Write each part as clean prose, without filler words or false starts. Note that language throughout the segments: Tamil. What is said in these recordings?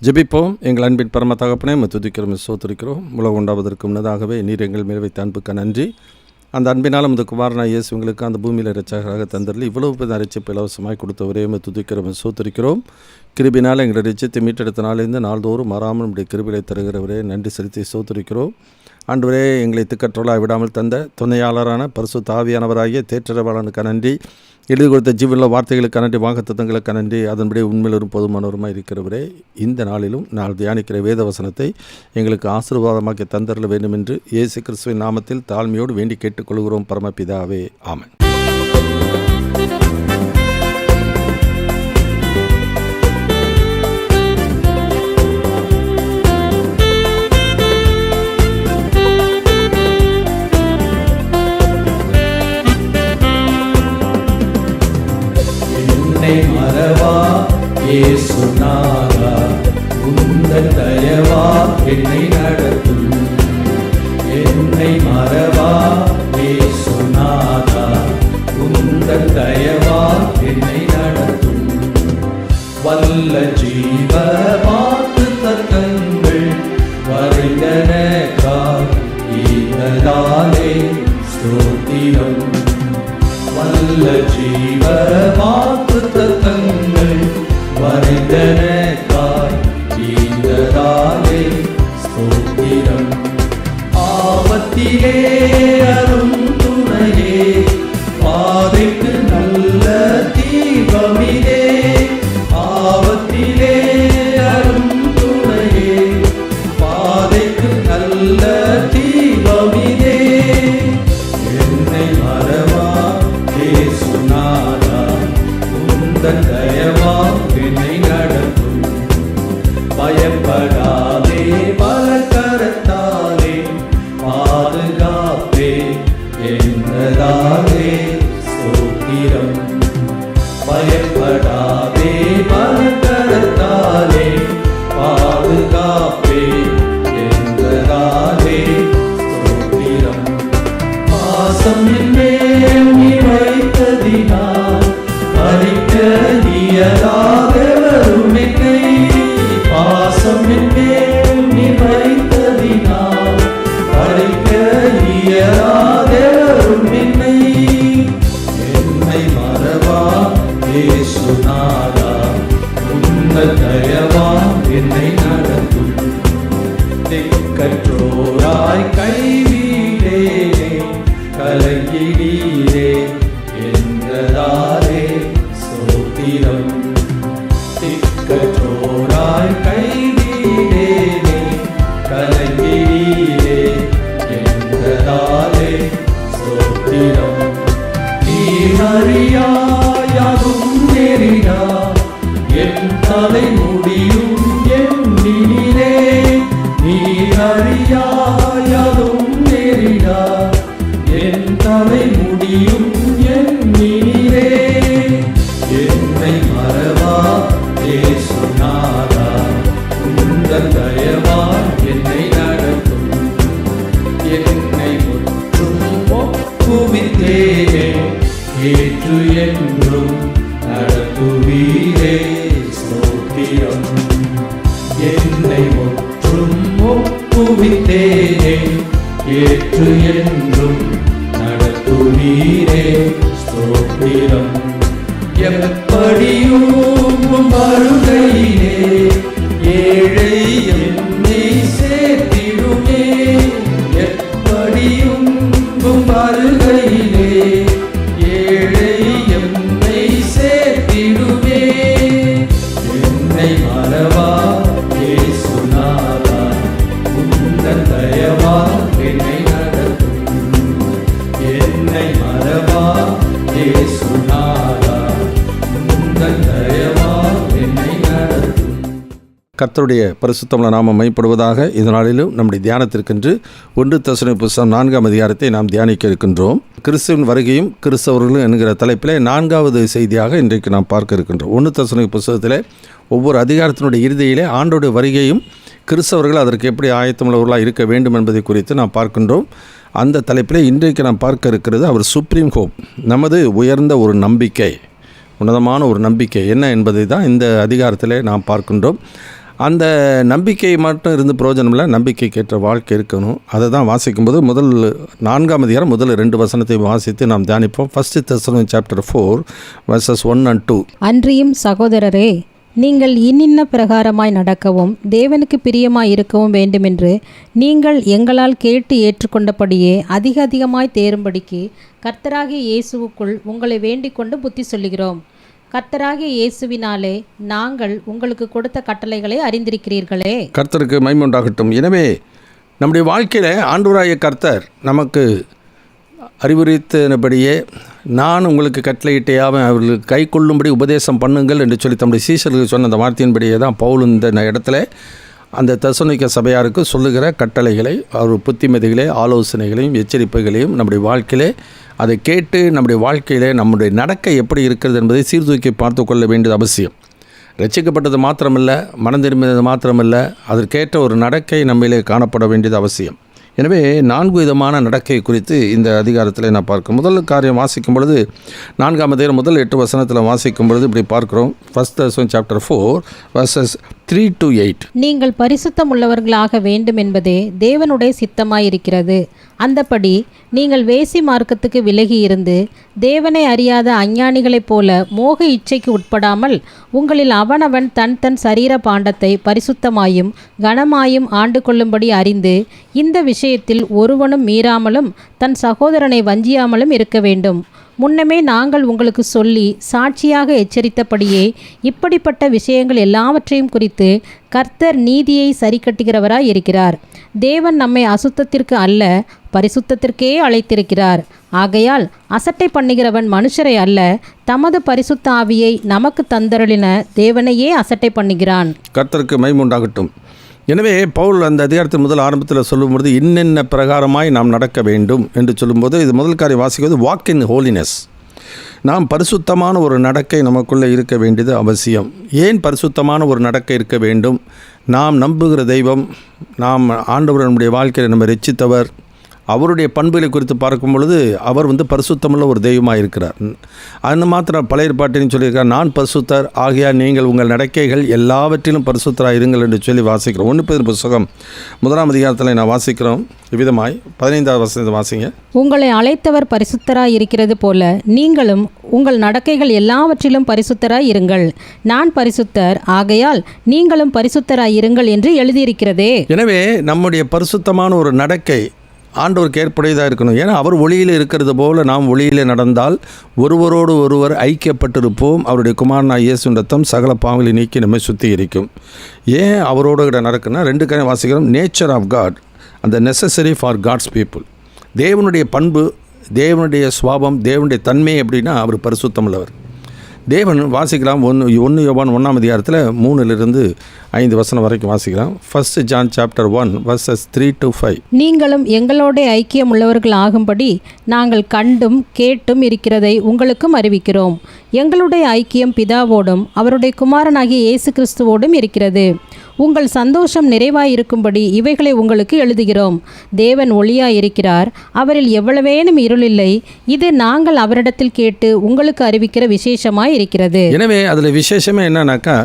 ஜெபிப்போம். எங்கள் அன்பின் பரம தகப்பனே, துதிக்கிறோம், சோத்திருக்கிறோம். உலகம் உண்டாவதற்கு முன்னதாகவே நீர் எங்கள் மேல் வைத்த அன்புக்கு நன்றி. அந்த அன்பினால் அந்த குமாரனா இயேசு எங்களுக்கு அந்த பூமியில் இரட்சகராக தந்தரில் இவ்வளவு பெரிய ரட்சிப்பு இலவசமாய் கொடுத்தவரே துதிக்கிறோம், சோத்திருக்கிறோம். கிருபினால் எங்களை ரட்சித்து மீட்டெடுத்த நாளிலிருந்து நாள்தோறும் மாறாமல் நம்முடைய கிருபிலை தருகிறவரே நன்றி செலுத்தி சோத்திருக்கிறோம். ஆண்டவரே, எங்களை திக்கற்றோளாய் விடாமல் தந்த துணையாளரான பரிசுத்த ஆவியானவராகிய தேற்றரவாளனுக்கு நன்றி. எழுதி கொடுத்த ஜீவனுள்ள வார்த்தைகளுக்கு நன்றி, வாக்குத்தத்தங்களுக்கு நன்றி. அதன்படி உண்மையிலும் போதுமானவருமாய் இருக்கிறவரே, இந்த நாளிலும் நான் தியானிக்கிற வேத வசனத்தை எங்களுக்கு ஆசீர்வாதமாக்கி தந்தரல வேண்டும் என்று இயேசு கிறிஸ்துவின் நாமத்தில் தாழ்மையோடு வேண்டி கேட்டுக்கொள்கிறோம் பரமபிதாவே, ஆமென். மறவா இயேசுநாதா, உந்தன் தயவா என்னை நடத்தும். என்னை மறவா இயேசுநாதா, உந்தன் தயவா என்னை நடத்தும். வல்ல ஜீவ வாக்குத்தத்தங்கள் வரைந்தனக்காய் இதனாலே ஸ்தோத்திரம். வல்ல ஜீவ வாக்குத்தத்தங்கள் வரைந்தனக்காய் ஈந்ததாலே ஸ்தோத்திரம். ஆபத்திலே அரும் துணையே, பாதைக்கு நல்ல தீபமிதே. ஆபத்திலே அரும் துணையே, பாதைக்கு நல்ல தீபமிதே. என்னை மறவா இயேசுநாதா, உந்தன் தயவா என்னை நடத்தும். பயப்படாதே, பலகரத்தாலே பாதுகாப்பே என்பதாலே ஸ்தோத்திரம். பயப்படாதே, பலகரத்தாலே பாதுகாப்பே என்பதாலே ஸ்தோத்திரம். பாசம் என்னேல் நீ வைத்ததினால் பறிக்க இயலாத வரும் என்னை. பாசம் என்னேல் நீ வைத்ததினால் பறிக்க இயலாத வரும் என்னை. என்னை மறவா இயேசுநாதா, உந்தன் தயவா என்னை நடத்தும். திக்கற்றோராய் கைவிடேனே, கலங்கிடீரே என்றதாலே ஸ்தோத்திரம். திக்கற்றோராய் கைவிடேனே, கலங்கிடீரே என்றதாலே ஸ்தோத்திரம். நீர் அறியாயாகும் நெறிடா, என் தலை முடியும் எண்ணினே. நீர் அறியாயாகும் நெறிடா, என் தலை முடியும் எண்ணினே. என்னை மறவா இயேசுநாதா, உந்தன் தயவா என்னை நடத்தும். என்னை முற்றும் ஒப்புவித்தேனே, ஏற்று என்றும் நடத்துவீரே ஸ்தோத்திரம். என்னை முற்றும் ஒப்புவித்தேனே, ஏற்று என்றும் நடத்துவீரே ஸ்தோத்திரம். எப்படியும் வருகையிலே ஏழை என்னை சேர்த்திடுமே. எப்படியும் வருகையிலே ஏழை என்னை சேர்த்திடுமே. என்னை மறவா இயேசுநாதா, உந்தன் தயவா என்னை நடத்தும். என்னை மறவா இயேசுநாதா, உந்தன் தயவா என்னை நடத்தும். கர்த்தருடைய பரிசுத்தமுள்ள நாமம் மைப்படுவதாக. இதனாலும் நம்முடைய தியானத்திற்கென்று 1 தெசலோனிக்கேயர் புத்தகம் 4ஆம் அதிகாரத்தை நாம் தியானிக்க இருக்கின்றோம். கிறிஸ்துவின் வருகையும் கிறிஸ்தவர்களும் என்கிற தலைப்பிலே 4வது செய்தியாக இன்றைக்கு நாம் பார்க்க இருக்கின்றோம். 1 தெசலோனிக்கேயர் புத்தகத்திலே ஒவ்வொரு அதிகாரத்தினுடைய இறுதியிலே ஆண்டோடைய வருகையும் கிறிஸ்தவர்கள் அதற்கு எப்படி ஆயத்தமுள்ளவர்களாக இருக்க வேண்டும் என்பதை குறித்து நாம் பார்க்கின்றோம். அந்த தலைப்பிலே இன்றைக்கு நாம் பார்க்க இருக்கிறது அவர் சுப்ரீம் ஹோப், நமது உயர்ந்த ஒரு நம்பிக்கை, உன்னதமான ஒரு நம்பிக்கை என்ன என்பதை தான் இந்த அதிகாரத்திலே நாம் பார்க்கின்றோம். அந்த நம்பிக்கை மட்டும் இருந்து பிரயோஜனம் இல்லை, நம்பிக்கைக்கேற்ற வாழ்க்கை இருக்கணும். அதை தான் வாசிக்கும்போது முதல் 4ஆம் அதிகாரம் முதல் 2 வசனத்தை வாசித்து நாம் தியானிப்போம். 1 தெசலோனிக்கேயர் chapter 4 verses 1 and 2. அன்றியும் சகோதரரே, நீங்கள் இன்னின்ன பிரகாரமாய் நடக்கவும் தேவனுக்கு பிரியமாய் இருக்கவும் வேண்டுமென்று நீங்கள் எங்களால் கேட்டு ஏற்றுக்கொண்டபடியே அதிகமாய் தேரும்படிக்கு கர்த்தராகிய இயேசுவுக்குள் உங்களை வேண்டிக் கொண்டு புத்தி சொல்லுகிறோம். கர்த்தராகிய இயேசுவினாலே நாங்கள் உங்களுக்கு கொடுத்த கட்டளைகளை அறிந்திருக்கிறீர்களே. கர்த்தருக்கு மகிமை உண்டாகட்டும். எனவே நம்முடைய வாழ்க்கையில் ஆண்டவராகிய கர்த்தர் நமக்கு அறிவுரைத்தபடியே நான் உங்களுக்கு கட்டளையிட்டேயாவும் அவர்களுக்கு கை கொள்ளும்படி உபதேசம் பண்ணுங்கள் என்று சொல்லி தம்முடைய சீஷர்களுக்கு சொன்ன அந்த வார்த்தையின்படியே தான் பவுல் இந்த இடத்துல அந்த தெசலோனிக்க சபையாருக்கு சொல்லுகிற கட்டளைகளை, அவர் புத்திமதிகளை, ஆலோசனைகளையும் எச்சரிப்புகளையும் நம்முடைய வாழ்க்கையிலே அதை கேட்டு நம்முடைய வாழ்க்கையிலே நம்முடைய நடக்கை எப்படி இருக்கிறது என்பதை சீர்தூக்கி பார்த்து கொள்ள வேண்டியது அவசியம். ரட்சிக்கப்பட்டது மாத்திரமல்ல, மனம் திரும்பினது மாத்திரமல்ல, அதற்கேற்ற ஒரு நடக்கை நம்மிலே காணப்பட வேண்டியது அவசியம். எனவே 4 விதமான நடக்கை குறித்து இந்த அதிகாரத்தில் நான் பார்க்கிறோம். முதல் காரியம் வாசிக்கும் பொழுது 4ஆம் அதிகாரம் முதல் 8 வசனத்தில் வாசிக்கும் பொழுது இப்படி பார்க்கிறோம். 1 தெசலோனிக்கேயர் chapter 4 verses 3 to 8. நீங்கள் பரிசுத்தம் உள்ளவர்களாக வேண்டும் என்பதே தேவனுடைய சித்தமாயிருக்கிறது. அந்தபடி நீங்கள் வேசி மார்க்கத்துக்கு விலகி இருந்து தேவனை அறியாத அஞ்ஞானிகளைப் போல மோக இச்சைக்கு உட்படாமல் உங்களில் அவனவன் தன் சரீர பாண்டத்தை பரிசுத்தமாயும் கனமாயும் ஆண்டு கொள்ளும்படி அறிந்து இந்த விஷயத்தில் ஒருவனும் மீறாமலும் தன் சகோதரனை வஞ்சியாமலும் இருக்க வேண்டும். முன்னமே நாங்கள் உங்களுக்கு சொல்லி சாட்சியாக எச்சரித்தபடியே இப்படிப்பட்ட விஷயங்கள் எல்லாவற்றையும் குறித்து கர்த்தர் நீதியை சரிக்கட்டுகிறவராய் இருக்கிறார். தேவன் நம்மை அசுத்தத்திற்கு அல்ல பரிசுத்தத்திற்கே அழைத்திருக்கிறார். ஆகையால் அசட்டை பண்ணுகிறவன் மனுஷரை அல்ல, தமது பரிசுத்த ஆவியை நமக்கு தந்தருளின தேவனையே அசட்டை பண்ணுகிறான். கர்த்தருக்கு மகிமை உண்டாகட்டும். எனவே பவுல் அந்த அதிகாரத்தின் முதல் ஆரம்பத்தில் சொல்லும்பொழுது இன்னென்ன பிரகாரமாய் நாம் நடக்க வேண்டும் என்று சொல்லும்போது இது முதல் காரியம் வாசிக்கிறது வாக் இன் ஹோலினஸ். நாம் பரிசுத்தமான ஒரு நடக்கை நமக்குள்ளே இருக்க வேண்டியது அவசியம். ஏன் பரிசுத்தமான ஒரு நடக்கை இருக்க வேண்டும்? நாம் நம்புகிற தெய்வம், நாம் ஆண்டவர் நம்முடைய வாழ்க்கையில் நம்ம ரட்சித்தவர், அவருடைய பண்புகளை குறித்து பார்க்கும் பொழுது அவர் பரிசுத்தமுள்ள ஒரு தெய்வமாக இருக்கிறார். அது மாத்திரம் பழைய ஏற்பாட்டின்னு சொல்லியிருக்கார், நான் பரிசுத்தர் ஆகையால் நீங்கள் உங்கள் நடக்கைகள் எல்லாவற்றிலும் பரிசுத்தராக இருங்கள் என்று சொல்லி வாசிக்கிறோம். 1 பேதுரு புத்தகம் 1ஆம் அதிகாரத்தில் நான் வாசிக்கிறோம் விதமாய் 15ஆவது வசனத்தை வாசிங்க. உங்களை அழைத்தவர் பரிசுத்தராய் இருக்கிறது போல நீங்களும் உங்கள் நடக்கைகள் எல்லாவற்றிலும் பரிசுத்தராய் இருங்கள். நான் பரிசுத்தர் ஆகையால் நீங்களும் பரிசுத்தராய் இருங்கள் என்று எழுதியிருக்கிறதே. எனவே நம்முடைய பரிசுத்தமான ஒரு நடக்கை ஆண்டவருக்கு ஏற்புடையதாக இருக்கணும். ஏன்னா அவர் ஒளியில் இருக்கிறது போல நாம் ஒளியில் நடந்தால் ஒருவரோடு ஒருவர் ஐக்கியப்பட்டிருப்போம். அவருடைய குமாரனாகிய இயேசுவின் ரத்தம் சகல பாவங்களை நீக்கி நம்மை சுத்திகரிக்கும். ஏன் அவரோடு நடக்குன்னா 2 காரியம் வாசிக்கிறோம். நேச்சர் ஆஃப் காட் அந்த நெசசரி ஃபார் காட்ஸ் பீப்புள். தேவனுடைய பண்பு, தேவனுடைய சுவாபம், தேவனுடைய தன்மை எப்படின்னா அவர் பரிசுத்தம் உள்ளவர். தேவன் வாசிக்கலாம் 1 யோவான் 1ஆம் அதிகாரத்தில் 3 to 5 வசனம் வரைக்கும் வாசிக்கலாம். 1 John chapter 1 verses 3 to 5. நீங்களும் எங்களோட ஐக்கியம் உள்ளவர்கள் ஆகும்படி நாங்கள் கண்டும் கேட்டும் இருக்கிறதை உங்களுக்கும் அறிவிக்கிறோம். எங்களுடைய ஐக்கியம் பிதாவோடும் அவருடைய குமாரனாகிய இயேசு கிறிஸ்துவோடும் இருக்கிறது. உங்கள் சந்தோஷம் நிறைவாயிருக்கும்படி இவைகளை உங்களுக்கு எழுதுகிறோம். தேவன் ஒளியாயிருக்கிறார், அவரில் எவ்வளவேனும் இருள் இல்லை. இது நாங்கள் அவரிடத்தில் கேட்டு உங்களுக்கு அறிவிக்கிற விசேஷமாய் இருக்கிறது. எனவே அதில் விசேஷமே என்னன்னாக்கா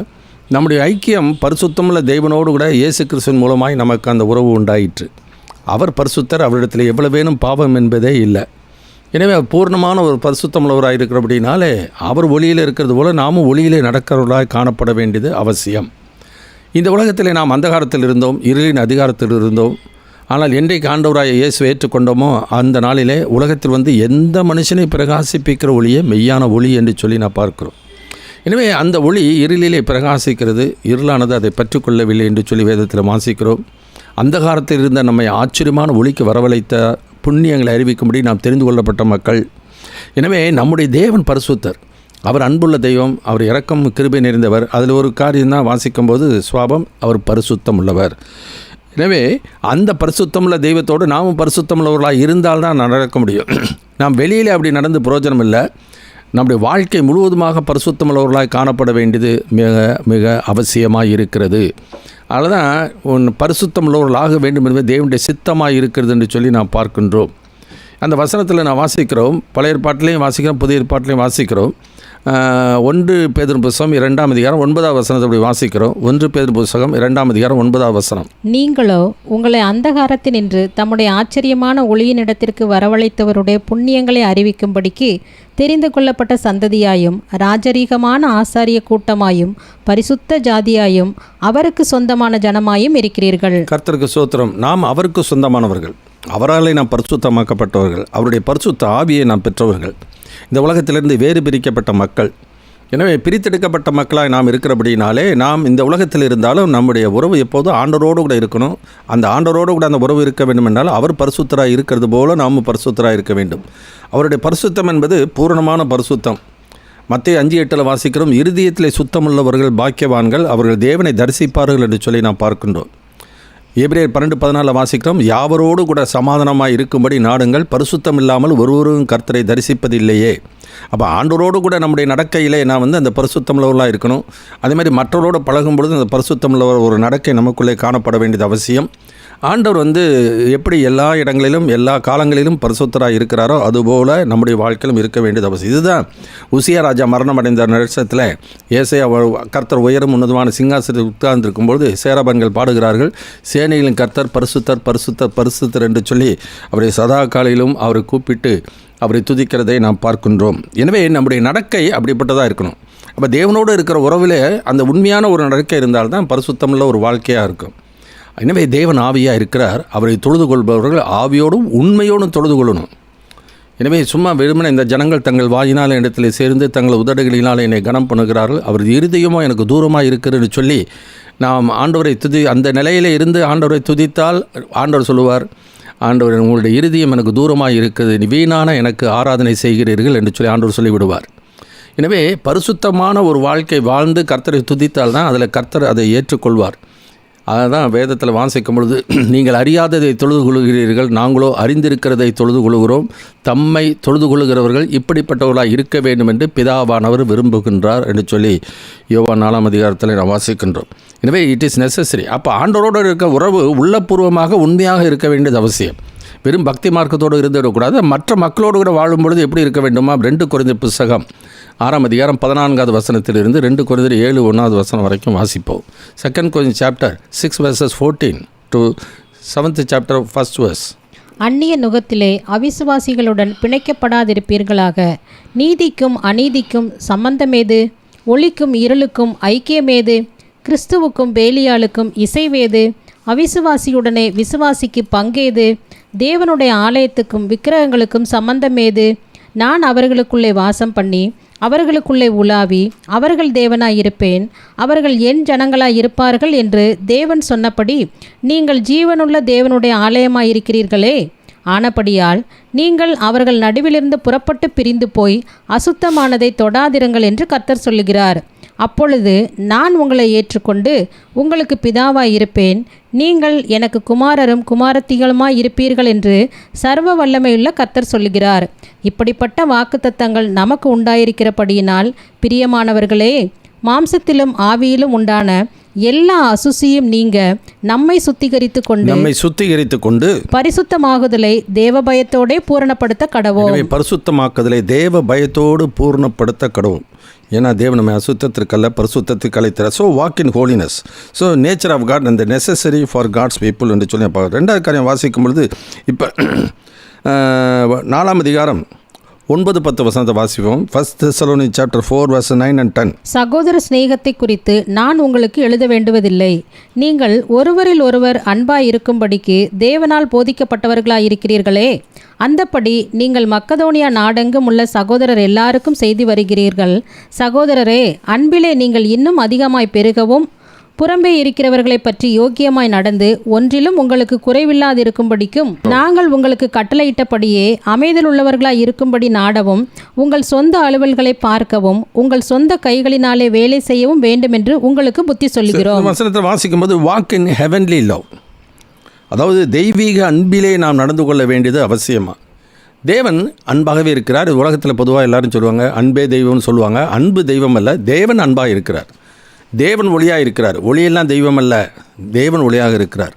நம்முடைய ஐக்கியம் பரிசுத்தமுள்ள தேவனோடு கூட இயேசு கிறிஸ்துவின் மூலமாய் நமக்கு அந்த உறவு உண்டாயிற்று. அவர் பரிசுத்தர், அவரிடத்தில் எவ்வளவேனும் பாவம் என்பதே இல்லை. எனவே பூர்ணமான ஒரு பரிசுத்தமுள்ளவராக இருக்கிறபடினாலே அவர் ஒளியில் இருக்கிறது போல நாமும் ஒளியிலே நடக்கிறவர்களாக காணப்பட வேண்டியது அவசியம். இந்த உலகத்தில் நாம் அந்தகாரத்தில் இருந்தோம், இருளின் அதிகாரத்தில் இருந்தோம். ஆனால் என்றைக்கு ஆண்டவராக இயேசுவை ஏற்றுக்கொண்டோமோ அந்த நாளிலே உலகத்தில் எந்த மனுஷனை பிரகாசிப்பிக்கிற ஒளியே மெய்யான ஒளி என்று சொல்லி நான் பார்க்கிறோம். எனவே அந்த ஒளி இருளிலே பிரகாசிக்கிறது, இருளானது அதை பற்றி கொள்ளவில்லை என்று சொல்லி வேதத்தில் வாசிக்கிறோம். அந்தகாரத்தில் இருந்த நம்மை ஆச்சரியமான ஒளிக்கு வரவழைத்த புண்ணியங்களை அறிவிக்கும்படி நாம் தெரிந்து கொள்ளப்பட்ட மக்கள். எனவே நம்முடைய தேவன் பரிசுத்தர், அவர் அன்புள்ள தெய்வம், அவர் இரக்கம் கிருபை நிறைந்தவர். அதில் ஒரு காரியம்தான் வாசிக்கும்போது சுவாபம், அவர் பரிசுத்தம் உள்ளவர். எனவே அந்த பரிசுத்தமுள்ள தெய்வத்தோடு நாமும் பரிசுத்தமுள்ளவர்களாக இருந்தால்தான் நடக்க முடியும். நாம் வெளியில் அப்படி நடந்து பிரயோஜனம் இல்லை. நம்முடைய வாழ்க்கை முழுவதுமாக பரிசுத்தமுள்ளவர்களாக காணப்பட வேண்டியது மிக மிக அவசியமாக இருக்கிறது. அதுதான் பரிசுத்தமுள்ளவர்களாக வேண்டும் என்பது தேவனுடைய சித்தமாக இருக்கிறது என்று சொல்லி நாம் பார்க்கின்றோம். அந்த வசனத்தில் நான் வாசிக்கிறோம், பழைய ஏற்பாட்டிலையும் வாசிக்கிறோம், புதிய ஏற்பாட்டிலையும் வாசிக்கிறோம். 1 பேதுரு புத்தகம் 2ஆம் அதிகாரம் 9ஆம் வசனத்தை அப்படி வாசிக்கிறோம். 1 பேதுரு புத்தகம் 2ஆம் அதிகாரம் 9ஆம் வசனம். நீங்களோ உங்களை அந்தகாரத்தினின்று தம்முடைய ஆச்சரியமான ஒளியினிடத்திற்கு வரவழைத்தவருடைய புண்ணியங்களை அறிவிக்கும்படிக்கு தெரிந்து கொள்ளப்பட்ட சந்ததியாயும் ராஜரீகமான ஆசாரிய கூட்டமாயும் பரிசுத்த ஜாதியாயும் அவருக்கு சொந்தமான ஜனமாயும் இருக்கிறீர்கள். கர்த்தருக்கு ஸ்தோத்திரம். நாம் அவருக்கு சொந்தமானவர்கள், அவராலே நாம் பரிசுத்தமாக்கப்பட்டவர்கள், அவருடைய பரிசுத்த ஆவியை நாம் பெற்றவர்கள், இந்த உலகத்திலிருந்து வேறு பிரிக்கப்பட்ட மக்கள். எனவே பிரித்தெடுக்கப்பட்ட மக்களாக நாம் இருக்கிறபடினாலே நாம் இந்த உலகத்தில் இருந்தாலும் நம்முடைய உறவு எப்போதும் ஆண்டவரோடு கூட இருக்கணும். அந்த ஆண்டவரோடு கூட அந்த உறவு இருக்க வேண்டும் என்றால் அவர் பரிசுத்தராக இருக்கிறது போல நாம் பரிசுத்தராக இருக்க வேண்டும். அவருடைய பரிசுத்தம் என்பது பூரணமான பரிசுத்தம். மத்தேயு 5:8 வாசிக்கிறோம், இருதயத்திலே சுத்தமுள்ளவர்கள் பாக்கியவான்கள், அவர்கள் தேவனை தரிசிப்பார்கள் என்று சொல்லி நாம் பார்க்கின்றோம். எபிரேயர் 12:14 வாசிக்கிறோம், யாவரோடு கூட சமாதானமாக இருக்கும்படி நாடுங்கள், பரிசுத்தம் இல்லாமல் ஒருவரும் கர்த்தரை தரிசிப்பதில்லையே. அப்போ ஆண்டவரோடு கூட நம்முடைய நடக்கையிலே நான் அந்த பரிசுத்தமுள்ளவர்களாக இருக்கணும். அதேமாதிரி மற்றவரோடு பழகும் பொழுது அந்த பரிசுத்தமுள்ளவர் ஒரு நடக்கை நமக்குள்ளே காணப்பட வேண்டியது அவசியம். ஆண்டவர் எப்படி எல்லா இடங்களிலும் எல்லா காலங்களிலும் பரிசுத்தராக இருக்கிறாரோ அதுபோல் நம்முடைய வாழ்க்கையிலும் இருக்க வேண்டியது அவசியம். இதுதான் உசியா ராஜா மரணம் அடைந்த நேரத்தில் ஏசாயா கர்த்தர் உயரும் உன்னதமான சிங்காசனத்தில் உட்கார்ந்திருக்கும்பொழுது சேராபன்கள் பாடுகிறார்கள், சேனைகளின் கர்த்தர் பரிசுத்தர் பரிசுத்தர் பரிசுத்தர் என்று சொல்லி அவரை சதா காலையிலும் அவரை கூப்பிட்டு அவரை துதிக்கிறதை நாம் பார்க்கின்றோம். எனவே நம்முடைய நடக்கை அப்படிப்பட்டதாக இருக்கணும். அப்போ தேவனோடு இருக்கிற உறவில் அந்த உண்மையான ஒரு நடக்கை இருந்தால்தான் பரிசுத்தமுள்ள ஒரு வாழ்க்கையாக இருக்கும். எனவே தேவன் ஆவியாக இருக்கிறார். அவரை தொழுது கொள்பவர்கள் ஆவியோடும் உண்மையோடும் தொழுது கொள்ளணும். எனவே சும்மா வெறுமனே இந்த ஜனங்கள் தங்கள் வாயினால் இடத்தில் சேர்ந்து தங்கள் உதடுகளினால் என்னை கனம் பண்ணுகிறார்கள், அவரது இருதயமோ எனக்கு தூரமாக இருக்கிறது சொல்லி நாம் ஆண்டவரை அந்த நிலையில் இருந்து ஆண்டவரை துதித்தால் ஆண்டவர் சொல்லுவார், ஆண்டவர் உங்களுடைய இருதயம் எனக்கு தூரமாக இருக்குது, வீணான எனக்கு ஆராதனை செய்கிறீர்கள் என்று சொல்லி ஆண்டவர் சொல்லிவிடுவார். எனவே பரிசுத்தமான ஒரு வாழ்க்கை வாழ்ந்து கர்த்தரை துதித்தால் தான் அதில் கர்த்தர் அதை ஏற்றுக்கொள்வார். அதுதான் வேதத்தில் வாசிக்கும் பொழுது, நீங்கள் அறியாததை தொழுது கொள்கிறீர்கள், நாங்களோ அறிந்திருக்கிறதை தொழுது கொள்கிறோம், தம்மை தொழுது கொள்கிறவர்கள் இப்படிப்பட்டவர்களாக இருக்க வேண்டும் என்று பிதாவானவர் விரும்புகின்றார் என்று சொல்லி யோவான் 4ஆம் அதிகாரத்தில் நாம் வாசிக்கின்றோம். எனவே இட் இஸ் நெசசரி. அப்போ ஆண்டவரோடு இருக்க உறவு உள்ளபூர்வமாக உண்மையாக இருக்க வேண்டியது அவசியம். வெறும் பக்தி மார்க்கத்தோடு இருந்துவிடக்கூடாது. மற்ற மக்களோடு கூட வாழும் பொழுது எப்படி இருக்க வேண்டுமா? 2 கொரிந்தியர் புத்தகம் 6ஆம் அதிகாரம் 14வது வசனத்திலிருந்து 2 கொரிந்தியர் 7:1 வசனம் வரைக்கும் வாசிப்போம். 2 கொரிந்தியர் chapter 6 verses 14 to 7th chapter 1st verse. அந்நிய நுகத்திலே அவிசுவாசிகளுடன் பிணைக்கப்படாதிருப்பீர்களாக. நீதிக்கும் அநீதிக்கும் சம்பந்தமேது? ஒளிக்கும் இருளுக்கும் ஐக்கியமேது? கிறிஸ்துவுக்கும் பேலியாளுக்கும் இசைவேது? அவிசுவாசியுடனே விசுவாசிக்கு பங்கேது? தேவனுடைய ஆலயத்துக்கும் விக்கிரகங்களுக்கும் சம்பந்தமேது? நான் அவர்களுக்குள்ளே வாசம் பண்ணி அவர்களுக்குள்ளே உலாவி அவர்கள் தேவனாயிருப்பேன், அவர்கள் என் ஜனங்களாயிருப்பார்கள் என்று தேவன் சொன்னபடி நீங்கள் ஜீவனுள்ள தேவனுடைய ஆலயமாயிருக்கிறீர்களே. ஆனபடியால் நீங்கள் அவர்கள் நடுவிலிருந்து புறப்பட்டு பிரிந்து போய் அசுத்தமானதை தொடாதிருங்கள் என்று கர்த்தர் சொல்லுகிறார். அப்பொழுது நான் உங்களை ஏற்றுக்கொண்டு உங்களுக்கு பிதாவாய் இருப்பேன், நீங்கள் எனக்கு குமாரரும் குமாரத்திகளுமாய் இருப்பீர்கள் என்று சர்வ வல்லமையுள்ள கர்த்தர் சொல்லுகிறார். இப்படிப்பட்ட வாக்குத்தத்தங்கள் நமக்கு உண்டாயிருக்கிறபடியினால் பிரியமானவர்களே, மாம்சத்திலும் ஆவியிலும் உண்டான எல்லா அசுசியும் நீங்க நம்மை சுத்திகரித்து கொண்டு பரிசுத்தமாகுதலை தேவ பயத்தோடே பூரணப்படுத்த கடவோம். பரிசுத்தமாக்குதலை தேவ பயத்தோடு பூர்ணப்படுத்த கடவும். ஏன்னா தேவன் நம்ம அசுத்தத்திற்கல்ல பரிசுத்தத்துக்கு அழைத்தார். So walk in holiness. So nature of God and necessary for God's people என்று சொல்லி பார்க்க. 2வது காரியம் வாசிக்கும் பொழுது இப்போ 4ஆம் அதிகாரம் 9-10 வசனத்தை வாசிப்போம். 1 Thessalonians chapter 4 verse 9 and 10. சகோதர சிநேகத்தை குறித்து நான் உங்களுக்கு எழுத வேண்டுவதில்லை. நீங்கள் ஒருவரில் ஒருவர் அன்பாய் இருக்கும்படிக்கு தேவனால் போதிக்கப்பட்டவர்களாயிருக்கிறீர்களே. அந்தப்படி நீங்கள் மக்கதோனியா நாடெங்கும் உள்ள சகோதரர் எல்லாருக்கும் செய்து வருகிறீர்கள். சகோதரரே, அன்பிலே நீங்கள் இன்னும் அதிகமாய் பெருகவும் புறம்பே இருக்கிறவர்களை பற்றி யோக்கியமாய் நடந்து ஒன்றிலும் உங்களுக்கு குறைவில்லாதிருக்கும்படிக்கும் நாங்கள் உங்களுக்கு கட்டளையிட்டபடியே அமைதல் உள்ளவர்களாய் இருக்கும்படி நாடவும் உங்கள் சொந்த அலுவல்களை பார்க்கவும் உங்கள் சொந்த கைகளினாலே வேலை செய்யவும் வேண்டும் என்று உங்களுக்கு புத்தி சொல்லுகிறோம். வசனத்தை வாசிக்கும் போது வாக் இன் ஹெவன்லி லவ், அதாவது தெய்வீக அன்பிலே நாம் நடந்து கொள்ள வேண்டியது அவசியமா. தேவன் அன்பாகவே இருக்கிறார். உலகத்தில் பொதுவாக எல்லாரும் சொல்லுவாங்க அன்பே தெய்வம்னு சொல்லுவாங்க. அன்பு தெய்வம் அல்ல, தேவன் அன்பாக இருக்கிறார். தேவன் ஒளியாக இருக்கிறார். ஒளியெல்லாம் தெய்வம் அல்ல, தேவன் ஒளியாக இருக்கிறார்.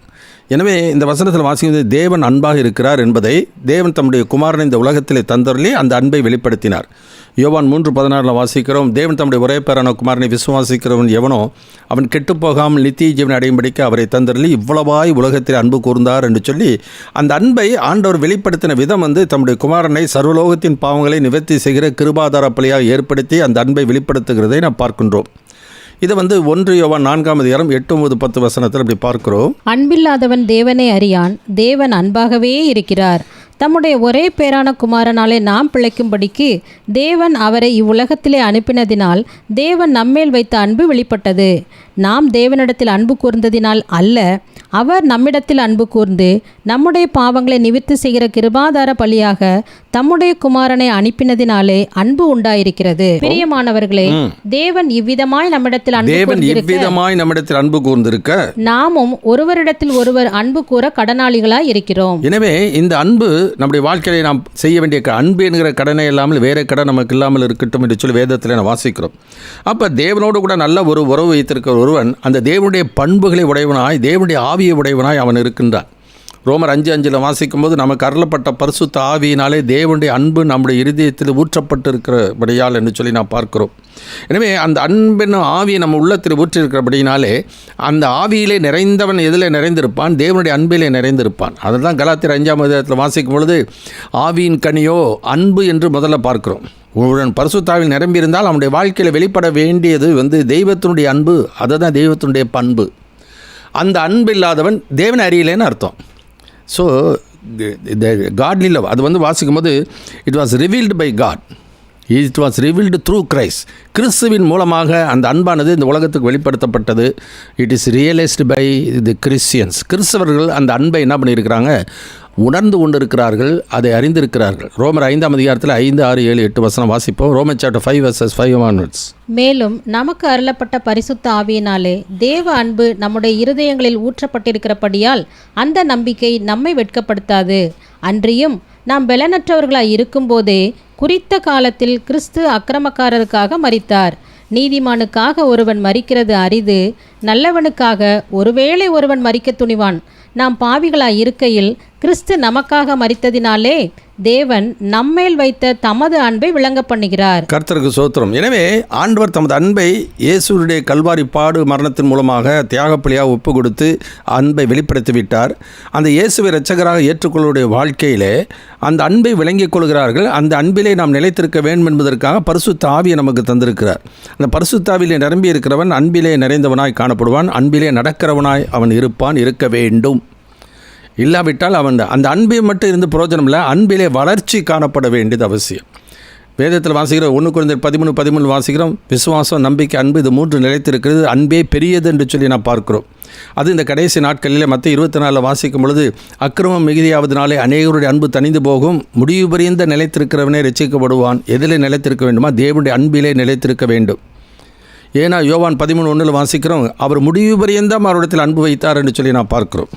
எனவே இந்த வசனத்தில் வாசிக்கும் தேவன் அன்பாக இருக்கிறார் என்பதை தேவன் தம்முடைய குமாரனை இந்த உலகத்திலே தந்தருளி அந்த அன்பை வெளிப்படுத்தினார். யோவான் 3:16 வாசிக்கிறோம், தேவன் தம்முடைய ஒரே பேரான குமாரனை விசுவாசிக்கிறவன் எவனோ அவன் கெட்டுப்போகாமல் நித்திய ஜீவனை அடையும்படிக்கு அவரை தந்தரலி இவ்வளவாய் உலகத்தில் அன்பு கூர்ந்தார் என்று சொல்லி அந்த அன்பை ஆண்டவர் வெளிப்படுத்தின விதம் தம்முடைய குமாரனை சர்வலோகத்தின் பாவங்களை நிவர்த்தி செய்கிற கிருபாதார பலியாக ஏற்படுத்தி அந்த அன்பை வெளிப்படுத்துகிறதை நாம் பார்க்கின்றோம். இதை 1 யோவான் 4:8-9-10 வசனத்தில் அப்படி பார்க்கிறோம். அன்பில்லாதவன் தேவனை அறியான், தேவன் அன்பாகவே இருக்கிறார். தம்முடைய ஒரே பேரான குமாரனாலே நாம் பிழைக்கும்படிக்கு தேவன் அவரை இவ்வுலகத்திலே அனுப்பினதினால் தேவன் நம்மேல் வைத்த அன்பு வெளிப்பட்டது. நாம் தேவனிடத்தில் அன்பு கூர்ந்ததினால் அல்ல, அவர் நம்மிடத்தில் அன்பு கூர்ந்து நம்முடைய பாவங்களை நிவர்த்தி செய்கிற கிருபாதார பலியாக தம்முடைய குமாரனை அனுப்பினதினாலே அன்பு உண்டாயிருக்கிறது. பிரியமானவர்களே, தேவன் இவ்விதமாய் நம்மிடத்தில் அன்பு கூர்ந்திருக்க நாமும் ஒருவரிடத்தில் ஒருவர் அன்பு கூற கடனாளிகளாய் இருக்கிறோம். எனவே இந்த அன்பு நம்முடைய வாழ்க்கையை நாம் செய்ய வேண்டிய அன்பு என்கிற கடனை இல்லாமல் வேற கடன் நமக்கு இல்லாமல் இருக்கட்டும் என்று சொல்லி வேதத்தில் நான் வாசிக்கிறோம். அப்போ தேவனோடு கூட நல்ல ஒரு உறவு வைத்திருக்கிற ஒருவன் அந்த தேவனுடைய பண்புகளை உடையவனாய், தேவனுடைய ஆவியை உடையவனாய் அவன் இருக்கின்றான். ரோமர் 5:5 வாசிக்கும்போது நமக்கு அருளப்பட்ட பரிசுத்த ஆவியினாலே தேவனுடைய அன்பு நம்முடைய இருதயத்தில் ஊற்றப்பட்டு இருக்கிறபடியால் என்று சொல்லி நாம் பார்க்கிறோம். எனவே அந்த அன்பின் ஆவியை நம்ம உள்ளத்தில் ஊற்றிருக்கிறபடினாலே அந்த ஆவியிலே நிறைந்தவன் எதில் நிறைந்திருப்பான்? தேவனுடைய அன்பிலே நிறைந்திருப்பான். அதுதான் கலாத்தியர் 5:5 வாசிக்கும் பொழுது ஆவியின் கனியோ அன்பு என்று முதல்ல பார்க்கிறோம். ஒருவன் பரிசுத்தாவில் நிரம்பியிருந்தால் அவனுடைய வாழ்க்கையில் வெளிப்பட வேண்டியது தெய்வத்தினுடைய அன்பு. அதுதான் தெய்வத்தினுடைய பண்பு. அந்த அன்பு இல்லாதவன் தேவனை அறியலேன்னு அர்த்தம். ஸோ காட்லி லவ் அது வாசிக்கும் போது it was revealed by God, it was revealed through Christ. கிறிஸ்துவின் மூலமாக அந்த அன்பானது இந்த உலகத்துக்கு வெளிப்படுத்தப்பட்டது. It is realised by the Christians. கிறிஸ்தவர்கள் அந்த அன்பை என்ன பண்ணியிருக்கிறாங்க? உணர்ந்து கொண்டிருக்கிறார்கள், அதை அறிந்திருக்கிறார்கள். ரோமர் 5:5 5, 6, 7, 8 வசனம் வாசிப்போம். ரோமர் சாப்டர் 5:5 மேலும் நமக்கு அருளப்பட்ட பரிசுத்த ஆவியினாலே தேவ அன்பு நம்முடைய இருதயங்களில் ஊற்றப்பட்டிருக்கிறபடியால் அந்த நம்பிக்கை நம்மை வெட்கப்படுத்தாது. அன்றியும் நாம் பலனற்றவர்களாய் இருக்கும்போதே குறித்த காலத்தில் கிறிஸ்து அக்கிரமக்காரருக்காக மரித்தார். நீதிமானுக்காக ஒருவன் மரிக்கிறது அரிது, நல்லவனுக்காக ஒருவேளை ஒருவன் மரிக்க துணிவான். நாம் பாவிகளாய் இருக்கையில் கிறிஸ்து நமக்காக மரித்ததினாலே தேவன் நம்மேல் வைத்த தமது அன்பை விளங்க பண்ணுகிறார். கர்த்தருக்கு சோத்திரம். எனவே ஆண்டவர் தமது அன்பை இயேசுடைய கல்வாரி பாடு மரணத்தின் மூலமாக தியாகப்பலியாக ஒப்பு கொடுத்து அன்பை வெளிப்படுத்திவிட்டார். அந்த இயேசுவை இரட்சகராக ஏற்றுக்கொள்ளுடைய வாழ்க்கையிலே அந்த அன்பை விளங்கிக் கொள்கிறார்கள். அந்த அன்பிலே நாம் நிலைத்திருக்க வேண்டும் என்பதற்காக பரிசுத்த ஆவியை நமக்கு தந்திருக்கிறார். அந்த பரிசுத்த ஆவியிலே நிரம்பி இருக்கிறவன் அன்பிலே நிறைந்தவனாய் காணப்படுவான். அன்பிலே நடக்கிறவனாய் அவன் இருக்க வேண்டும். இல்லாவிட்டால் அவன் அந்த அன்பை மட்டும் இருந்து பிரயோஜனம் இல்லை, அன்பிலே வளர்ச்சி காணப்பட வேண்டியது அவசியம். வேதத்தில் வாசிக்கிறோம், 1 கொரிந்தியர் 13:13 வாசிக்கிறோம், விசுவாசம், நம்பிக்கை, அன்பு, இது 3 நிலைத்திருக்கிறது, அன்பே பெரியது என்று சொல்லி நான் பார்க்கிறோம். அது இந்த கடைசி நாட்களிலே மத்திய 24 வாசிக்கும் பொழுது அக்கிரமம் மிகுதியாவதனாலே அநேகருடைய அன்பு தணிந்து போகும், முடிவு பரியந்த நிலைத்திருக்கிறவனே ரட்சிக்கப்படுவான். எதிலே நிலைத்திருக்க வேண்டுமா? தேவனுடைய அன்பிலே நிலைத்திருக்க வேண்டும். ஏன்னா யோவான் 13:1 வாசிக்கிறோம், அவர் முடிவு பரியந்தம் அவரிடத்தில் அன்பு வைத்தார் என்று சொல்லி நான் பார்க்கிறோம்.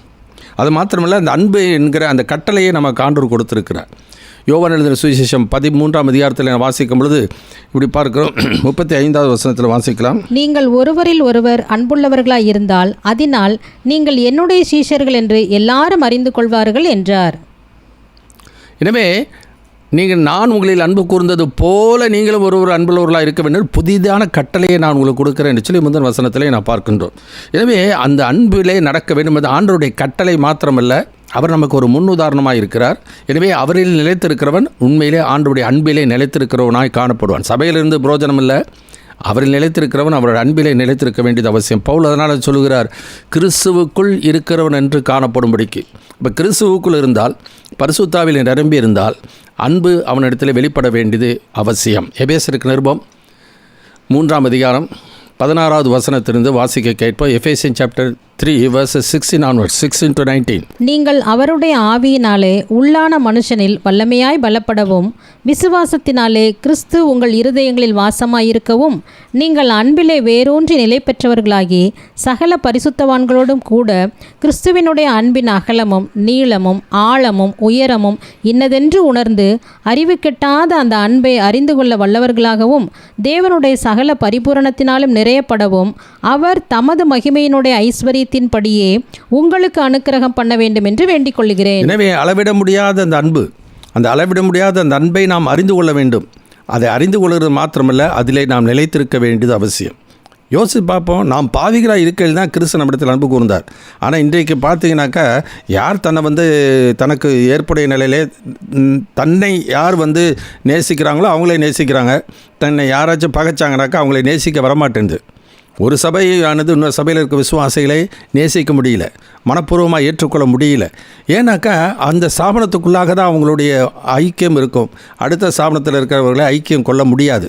அது மாத்திரமல்ல, அந்த அன்பு என்கிற அந்த கட்டளையை நமக்கு ஆண்டவர் கொடுத்திருக்கிறார். யோவான் எழுதின சுவிசேஷம் 13 வாசிக்கும் பொழுது இப்படி பார்க்கிறோம். 35 வசனத்தில் வாசிக்கலாம். நீங்கள் ஒருவரில் ஒருவர் அன்புள்ளவர்களாய் இருந்தால் அதனால் நீங்கள் என்னுடைய சீஷர்கள் என்று எல்லாரும் அறிந்து கொள்வார்கள் என்றார். எனவே நான் உங்களில் அன்பு கூர்ந்தது போல நீங்களும் ஒரு அன்புள்ளவர்களாக இருக்க வேண்டும், புதிதான கட்டளையை நான் உங்களுக்கு கொடுக்குறேன் என்று சொல்லி முதல் வசனத்திலே நான் பார்க்கின்றோம். எனவே அந்த அன்பிலே நடக்க வேண்டும் என்பது ஆண்டவருடைய கட்டளை மாத்திரமல்ல, அவர் நமக்கு ஒரு முன்னுதாரணமாக இருக்கிறார். எனவே அவரில் நிலைத்திருக்கிறவன் உண்மையிலே ஆண்டவருடைய அன்பிலே நிலைத்திருக்கிறவனாய் காணப்படுவான். சபையிலிருந்து புரோஜனம் இல்லை, அவரில் நிலைத்திருக்கிறவன் அவருடைய அன்பிலே நிலைத்திருக்க வேண்டியது அவசியம். பவுல் அதனால் சொல்லுகிறார், கிறிஸ்துவுக்குள் இருக்கிறவன் என்று காணப்படும்படிக்கு. இப்போ கிறிஸ்துவுக்குள் இருந்தால், பரிசுத்தாவில் நிரம்பி இருந்தால் அன்பு அவனிடத்தில் வெளிப்பட வேண்டியது அவசியம். எபேசருக்கு நிருபம் 3:16 வசனத்திலிருந்து வாசிக்க கேட்போம். Ephesian chapter 3:16 16-19. நீங்கள் அவருடைய ஆவியினாலே உள்ளான மனுஷனில் வல்லமையாய் பலப்படவும் விசுவாசத்தினாலே கிறிஸ்து உங்கள் இருதயங்களில் வாசமாயிருக்கவும் நீங்கள் அன்பிலே வேரூன்றி நிலை பெற்றவர்களாகி சகல பரிசுத்தவான்களோடும் கூட கிறிஸ்துவினுடைய அன்பின் அகலமும் நீளமும் ஆழமும் உயரமும் இன்னதென்று உணர்ந்து அறிவு கெட்டாத அந்த அன்பை அறிந்து கொள்ள வல்லவர்களாகவும் தேவனுடைய சகல பரிபூரணத்தினாலும் நிறையப்படவும் அவர் தமது மகிமையினுடைய ஐஸ்வரியத்தின்படியே உங்களுக்கு அனுக்கிரகம் பண்ண வேண்டும் என்று வேண்டிக் கொள்கிறேன். எனவே அளவிட முடியாத அந்த அன்பு, அந்த அளவிட முடியாத அந்த அன்பை நாம் அறிந்து கொள்ள வேண்டும். அதை அறிந்து கொள்வது மாத்திரமல்ல, அதிலே நாம் நிலைத்திருக்க வேண்டியது அவசியம். யோசித்து பார்ப்போம், நாம் பாவிகளாக இருக்கையில் தான் கிறிஸ்து நம்மிடத்தில் அன்பு கூர்ந்தார். ஆனால் இன்றைக்கு பார்த்தீங்கன்னாக்கா, யார் தன்னை தனக்கு ஏற்புடைய நிலையிலே தன்னை யார் நேசிக்கிறாங்களோ அவங்களே நேசிக்கிறாங்க. தன்னை யாராச்சும் பகைச்சாங்கனாக்கா அவங்களே நேசிக்க வரமாட்டேங்குது. ஒரு சபையானது இன்னொரு சபையில் இருக்க விசுவாசிகளை நேசிக்க முடியல, மனப்பூர்வமாக ஏற்றுக்கொள்ள முடியல. ஏன்னாக்கா அந்த ஸ்தாபனத்துக்குள்ளாக தான் அவங்களுடைய ஐக்கியம் இருக்கும். அடுத்த ஸ்தாபனத்தில் இருக்கிறவர்களை ஐக்கியம் கொள்ள முடியாது.